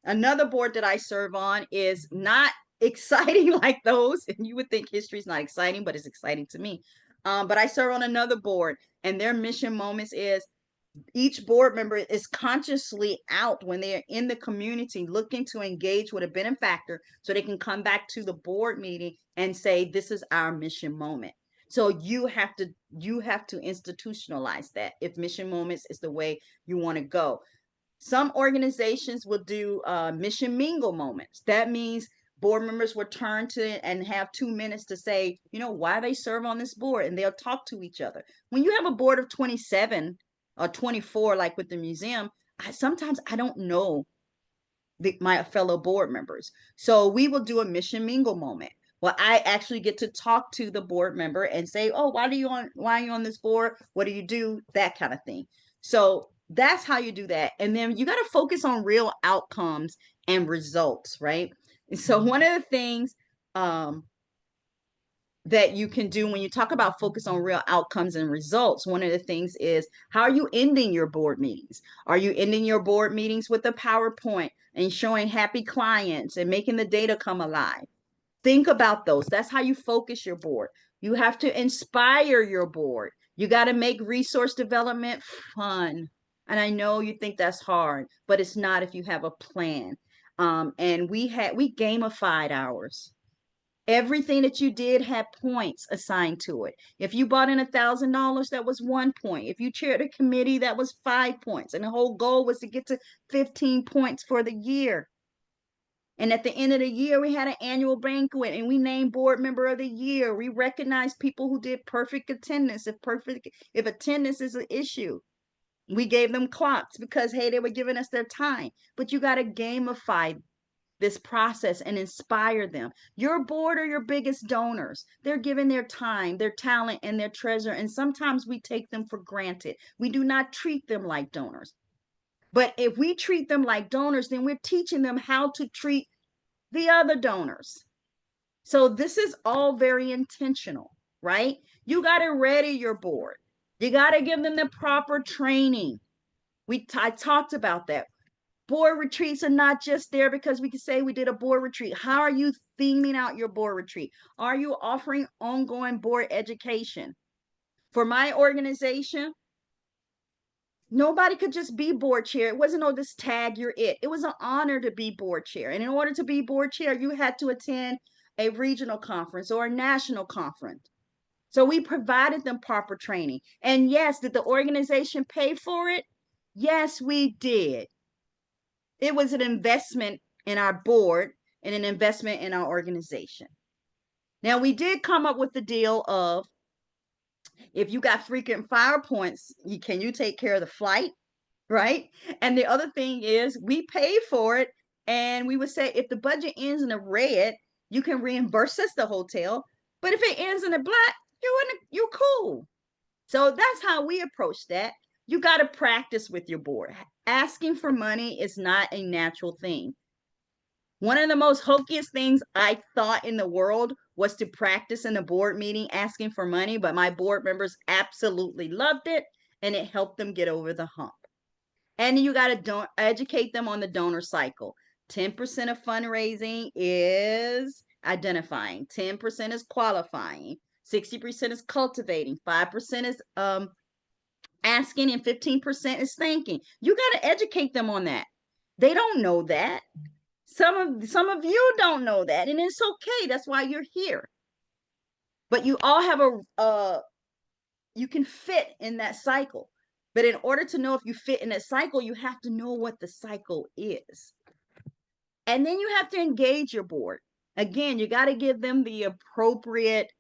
another board that I serve on is not exciting like those. And you would think history is not exciting, but it's exciting to me. But I serve on another board, and their mission moments is each board member is consciously out when they are in the community looking to engage with a benefactor so they can come back to the board meeting and say, this is our mission moment. So you have to institutionalize that if mission moments is the way you want to go. Some organizations will do mission mingle moments. That means board members will turn to and have 2 minutes to say, why they serve on this board, and they'll talk to each other. When you have a board of 27 or 24, like with the museum, sometimes I don't know my fellow board members. So we will do a mission mingle moment. Well, I actually get to talk to the board member and say, oh, why are you on this board? What do you do? That kind of thing. So that's how you do that. And then you got to focus on real outcomes and results, right? And so one of the things that you can do when you talk about focus on real outcomes and results, one of the things is, how are you ending your board meetings? Are you ending your board meetings with a PowerPoint and showing happy clients and making the data come alive? Think about those. That's how you focus your board. You have to inspire your board. You got to make resource development fun. And I know you think that's hard, but it's not if you have a plan. And we gamified ours. Everything that you did had points assigned to it. If you bought in $1,000, that was 1 point. If you chaired a committee, that was 5 points. And the whole goal was to get to 15 points for the year. And at the end of the year, we had an annual banquet and we named board member of the year. We recognized people who did perfect attendance. If attendance is an issue, we gave them clocks because, hey, they were giving us their time. But you got to gamify this process and inspire them. Your board are your biggest donors. They're giving their time, their talent, and their treasure. And sometimes we take them for granted. We do not treat them like donors. But if we treat them like donors, then we're teaching them how to treat the other donors. So this is all very intentional, right? You got to ready your board. You got to give them the proper training. I talked about that. Board retreats are not just there because we can say we did a board retreat. How are you theming out your board retreat? Are you offering ongoing board education? For my organization, nobody could just be board chair. It wasn't, oh, this tag, you're it. It was an honor to be board chair. And in order to be board chair, you had to attend a regional conference or a national conference. So we provided them proper training. And yes, did the organization pay for it? Yes, we did. It was an investment in our board and an investment in our organization. Now, we did come up with the deal of, if you got frequent flyer points, can you take care of the flight, right? And the other thing is, we pay for it, and we would say, if the budget ends in a red, you can reimburse us the hotel. But if it ends in a black, you're cool. So that's how we approach that. You got to practice with your board. Asking for money is not a natural thing. One of the most hokiest things I thought in the world was to practice in a board meeting asking for money, but my board members absolutely loved it, and it helped them get over the hump. And you got to educate them on the donor cycle. 10% of fundraising is identifying, 10% is qualifying, 60% is cultivating, 5% is asking, and 15% is thanking. You got to educate them on that. They don't know that. Some of you don't know that, and it's okay. That's why you're here. But you all have you can fit in that cycle. But in order to know if you fit in that cycle, you have to know what the cycle is. And then you have to engage your board. Again, you got to give them the appropriate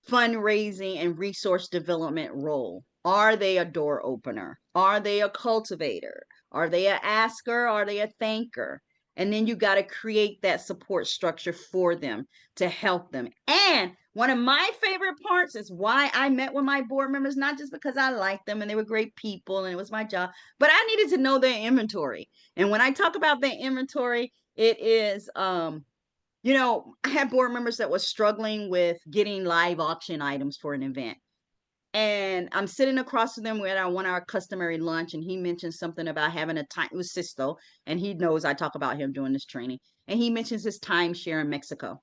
fundraising and resource development role. Are they a door opener? Are they a cultivator? Are they an asker? Are they a thanker? And then you got to create that support structure for them to help them. And one of my favorite parts is why I met with my board members, not just because I liked them and they were great people and it was my job, but I needed to know their inventory. And when I talk about their inventory, it is I had board members that were struggling with getting live auction items for an event. And I'm sitting across from them where I want our customary lunch, and he mentioned something about having a time with Sisto, and he knows I talk about him doing this training. And he mentions his timeshare in Mexico.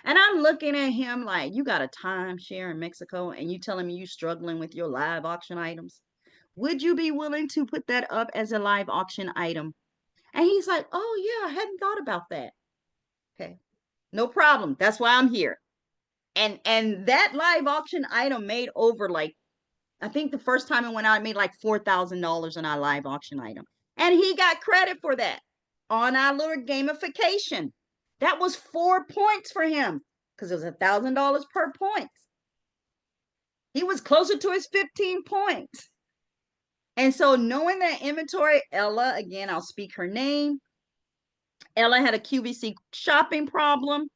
And I'm looking at him like, you got a timeshare in Mexico, and you telling me you struggling with your live auction items? Would you be willing to put that up as a live auction item? And he's like, oh yeah, I hadn't thought about that. Okay, no problem. That's why I'm here. And that live auction item made over, like, I think the first time it went out, it made like $4,000 on our live auction item. And he got credit for that on our little gamification. That was 4 points for him because it was $1,000 per point. He was closer to his 15 points. And so knowing that inventory, Ella, again, I'll speak her name. Ella had a QVC shopping problem.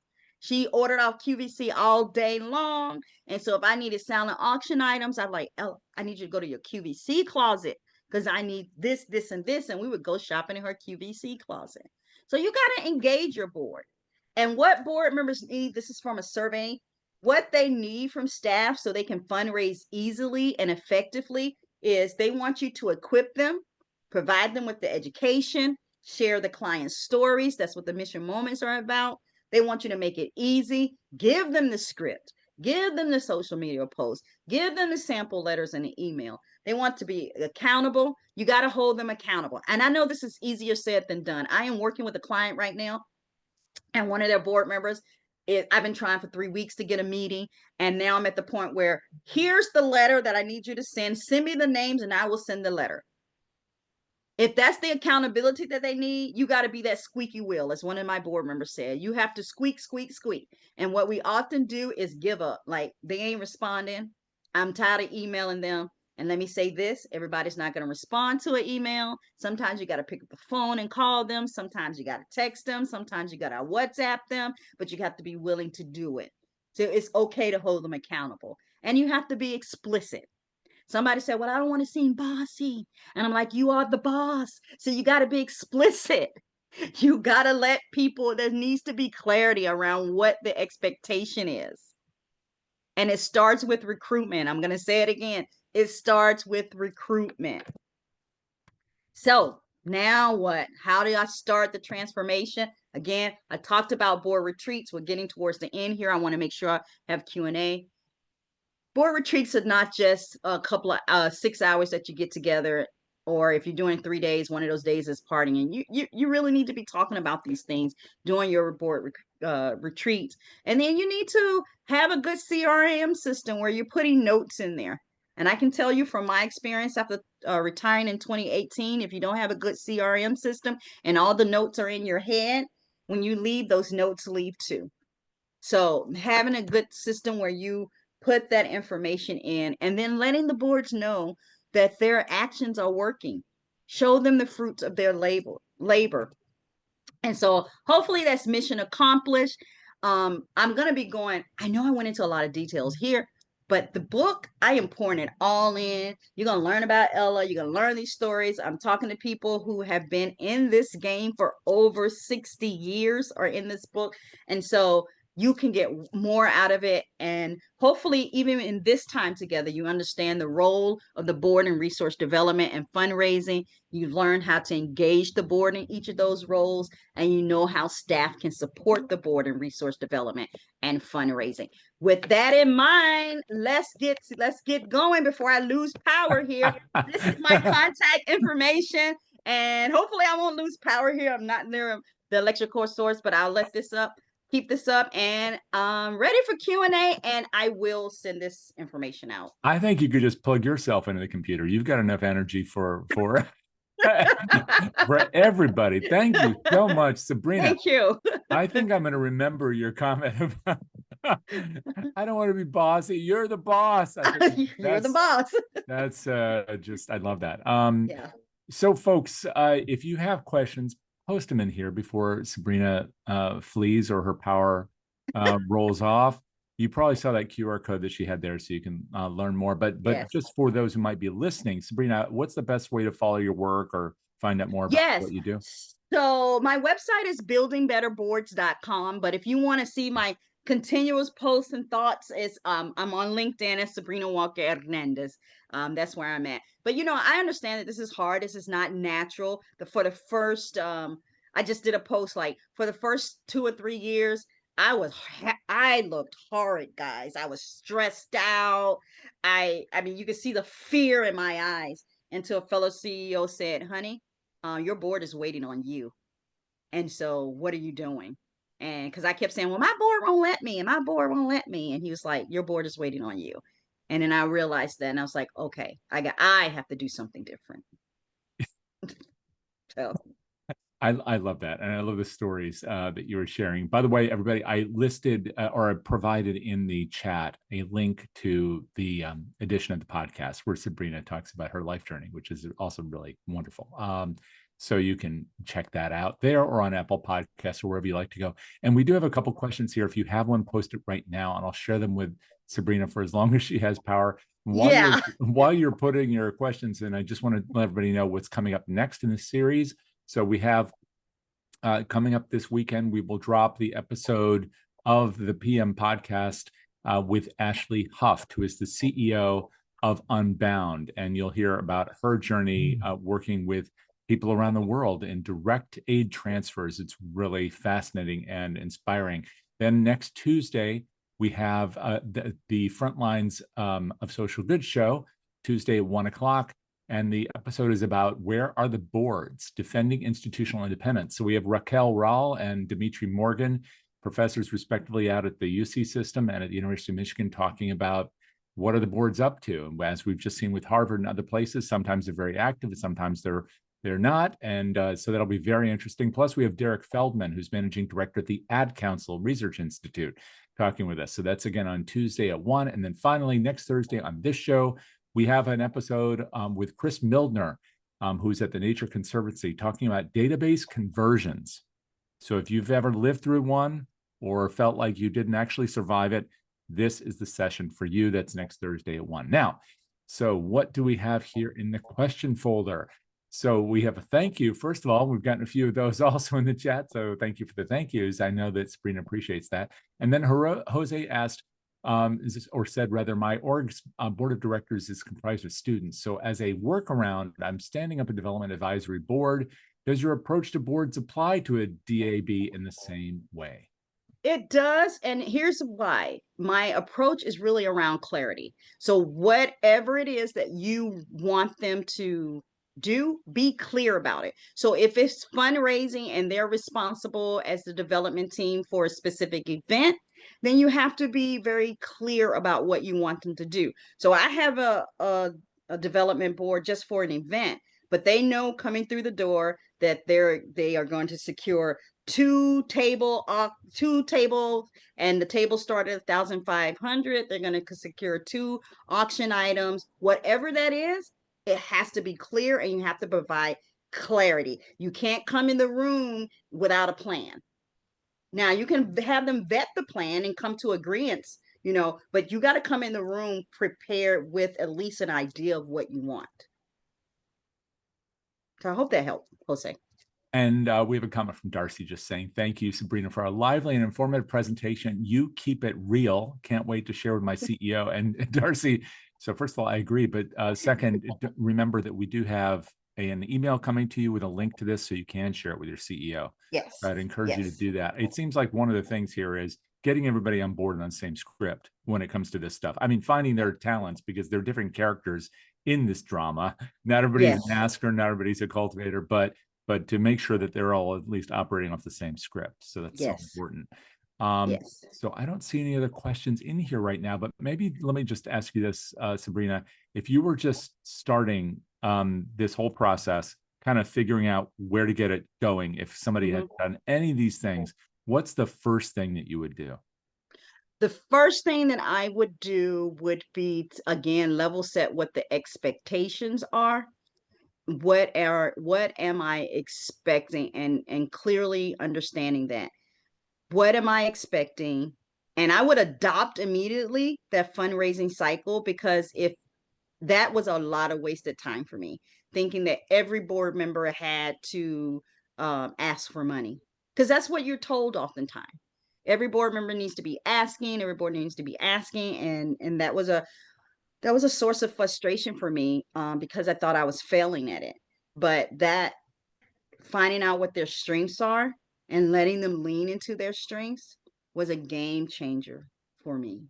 She ordered off QVC all day long. And so if I needed silent auction items, I'm like, Ella, I need you to go to your QVC closet because I need this, this, and this. And we would go shopping in her QVC closet. So you got to engage your board. And what board members need, this is from a survey, what they need from staff so they can fundraise easily and effectively is they want you to equip them, provide them with the education, share the client's stories. That's what the mission moments are about. They want you to make it easy. Give them the script. Give them the social media posts. Give them the sample letters and the email. They want to be accountable. You got to hold them accountable. And I know this is easier said than done. I am working with a client right now, and one of their board members, I've been trying for 3 weeks to get a meeting. And now I'm at the point where here's the letter that I need you to send. Send me the names and I will send the letter. If that's the accountability that they need, you got to be that squeaky wheel, as one of my board members said. You have to squeak, squeak, squeak. And what we often do is give up. Like, they ain't responding. I'm tired of emailing them. And let me say this, everybody's not going to respond to an email. Sometimes you got to pick up the phone and call them. Sometimes you got to text them. Sometimes you got to WhatsApp them, but you have to be willing to do it. So it's okay to hold them accountable. And you have to be explicit. Somebody said, well, I don't want to seem bossy. And I'm like, you are the boss. So you got to be explicit. You got to let people, there needs to be clarity around what the expectation is. And it starts with recruitment. I'm going to say it again. It starts with recruitment. So now what? How do I start the transformation? Again, I talked about board retreats. We're getting towards the end here. I want to make sure I have Q&A. Board retreats are not just a couple of 6 hours that you get together, or if you're doing 3 days, one of those days is partying. And you really need to be talking about these things during your board retreats. And then you need to have a good CRM system where you're putting notes in there. And I can tell you from my experience after retiring in 2018, if you don't have a good CRM system and all the notes are in your head, when you leave, those notes leave too. So having a good system where you put that information in, and then letting the boards know that their actions are working. Show them the fruits of their labor. And so hopefully that's mission accomplished. I'm going to be going, I know I went into a lot of details here, but the book, I am pouring it all in. You're going to learn about Ella. You're going to learn these stories. I'm talking to people who have been in this game for over 60 years are in this book. And so you can get more out of it. And hopefully, even in this time together, you understand the role of the board in resource development and fundraising. You learn how to engage the board in each of those roles, and you know how staff can support the board in resource development and fundraising. With that in mind, let's get going before I lose power here. This is my contact information, and hopefully I won't lose power here. I'm not near the electrical source, but I'll let this up. Keep this up, and I'm ready for Q&A, and I will send this information out. I think you could just plug yourself into the computer. You've got enough energy for for everybody. Thank you so much, Sabrina. Thank you. I think I'm going to remember your comment about I don't want to be bossy. You're the boss. You're the boss. That's just, I love that. Yeah. So folks, if you have questions, post them in here before Sabrina flees or her power rolls off. You probably saw that QR code that she had there, so you can learn more. But yes, just for those who might be listening, Sabrina, what's the best way to follow your work or find out more about what you do? So my website is buildingbetterboards.com. But if you want to see my continuous posts and thoughts is I'm on LinkedIn as Sabrina Walker Hernandez. That's where I'm at. But I understand that this is hard. This is not natural. For the first I just did a post like for the first 2 or 3 years, I looked horrid, guys. I was stressed out. I mean you could see the fear in my eyes until a fellow CEO said, "Honey, your board is waiting on you. And so what are you doing?" And because I kept saying, "Well, my board won't let me, and my board won't let me." And he was like, "Your board is waiting on you." And then I realized that, and I was like, okay, I have to do something different. So I love that. And I love the stories that you were sharing. By the way, everybody, I listed or I provided in the chat a link to the edition of the podcast where Sabrina talks about her life journey, which is also really wonderful. So you can check that out there or on Apple Podcasts or wherever you like to go. And we do have a couple questions here. If you have one, post it right now, and I'll share them with Sabrina for as long as she has power. yeah. While you're putting your questions in, I just want to let everybody know what's coming up next in the series. So we have coming up this weekend, we will drop the episode of the PM podcast with Ashley Huft, who is the CEO of Unbound. And you'll hear about her journey working with people around the world in direct aid transfers. It's really fascinating and inspiring. Then next Tuesday, we have the Frontlines of Social Good show, Tuesday at 1:00. And the episode is about where are the boards defending institutional independence. So we have Raquel Rahl and Dimitri Morgan, professors respectively out at the UC system and at the University of Michigan, talking about what are the boards up to. And as we've just seen with Harvard and other places, sometimes they're very active, sometimes they're not. And so that'll be very interesting. Plus, we have Derek Feldman, who's managing director at the Ad Council Research Institute, talking with us. So that's again on Tuesday at 1:00. And then finally, next Thursday on this show, we have an episode with Chris Mildner, who's at the Nature Conservancy, talking about database conversions. So if you've ever lived through one or felt like you didn't actually survive it, this is the session for you. That's next Thursday at 1:00. Now, so what do we have here in the question folder? So we have a thank you. First of all, we've gotten a few of those also in the chat. So thank you for the thank yous. I know that Sabrina appreciates that. And then Jose asked, said rather, my org's board of directors is comprised of students. So as a workaround, I'm standing up a development advisory board. Does your approach to boards apply to a DAB in the same way? It does. And here's why. My approach is really around clarity. So whatever it is that you want them to do, be clear about it. So if it's fundraising and they're responsible as the development team for a specific event, then you have to be very clear about what you want them to do. So I have a development board just for an event, but they know coming through the door that they are going to secure two tables, and the table started at 1,500. They're going to secure 2 auction items. Whatever that is, it has to be clear, and you have to provide clarity. You can't come in the room without a plan. Now you can have them vet the plan and come to agreements, but you got to come in the room prepared with at least an idea of what you want. So I hope that helped, Jose. And we have a comment from Darcy just saying, thank you, Sabrina, for a lively and informative presentation. You keep it real. Can't wait to share with my CEO. And Darcy, so first of all, I agree. But second, remember that we do have an email coming to you with a link to this so you can share it with your CEO. Yes. I'd encourage you to do that. It seems like one of the things here is getting everybody on board on the same script when it comes to this stuff. I mean, finding their talents, because they're different characters in this drama. Not everybody's an asker, not everybody's a cultivator, but to make sure that they're all at least operating off the same script. So that's so important. So I don't see any other questions in here right now, but maybe let me just ask you this, Sabrina, if you were just starting this whole process, kind of figuring out where to get it going, if somebody had done any of these things, what's the first thing that you would do? The first thing that I would do would be, again, level set what the expectations are. What am I expecting, and clearly understanding that. What am I expecting? And I would adopt immediately that fundraising cycle, because if that was a lot of wasted time for me, thinking that every board member had to ask for money, because that's what you're told oftentimes. every board member needs to be asking, every board needs to be asking. And that was a source of frustration for me, because I thought I was failing at it. But that finding out what their strengths are and letting them lean into their strengths was a game changer for me.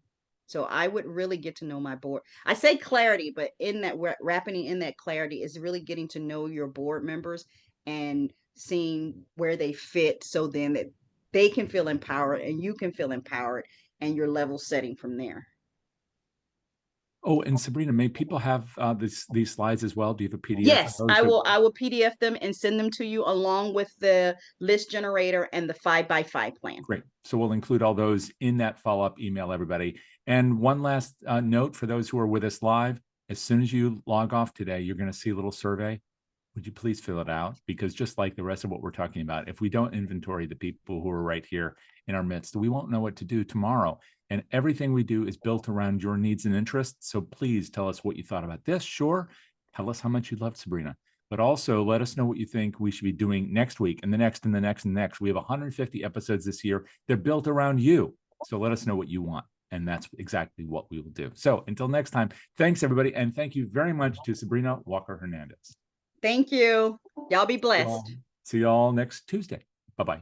So I would really get to know my board. I say clarity, but in that wrapping in that clarity is really getting to know your board members and seeing where they fit, so then that they can feel empowered and you can feel empowered, and you're level setting from there. Oh, and Sabrina, may people have these slides as well? Do you have a PDF of Yes, those? I will PDF them and send them to you along with the list generator and the 5x5 plan. Great. So we'll include all those in that follow-up email, everybody. And one last note for those who are with us live, as soon as you log off today, you're going to see a little survey. Would you please fill it out? Because just like the rest of what we're talking about, if we don't inventory the people who are right here in our midst, we won't know what to do tomorrow. And everything we do is built around your needs and interests. So please tell us what you thought about this. Sure. Tell us how much you loved Sabrina, but also let us know what you think we should be doing next week and the next and the next and the next. We have 150 episodes this year. They're built around you. So let us know what you want. And that's exactly what we will do. So until next time, thanks everybody. And thank you very much to Sabrina Walker-Hernandez. Thank you. Y'all be blessed. See y'all next Tuesday. Bye-bye.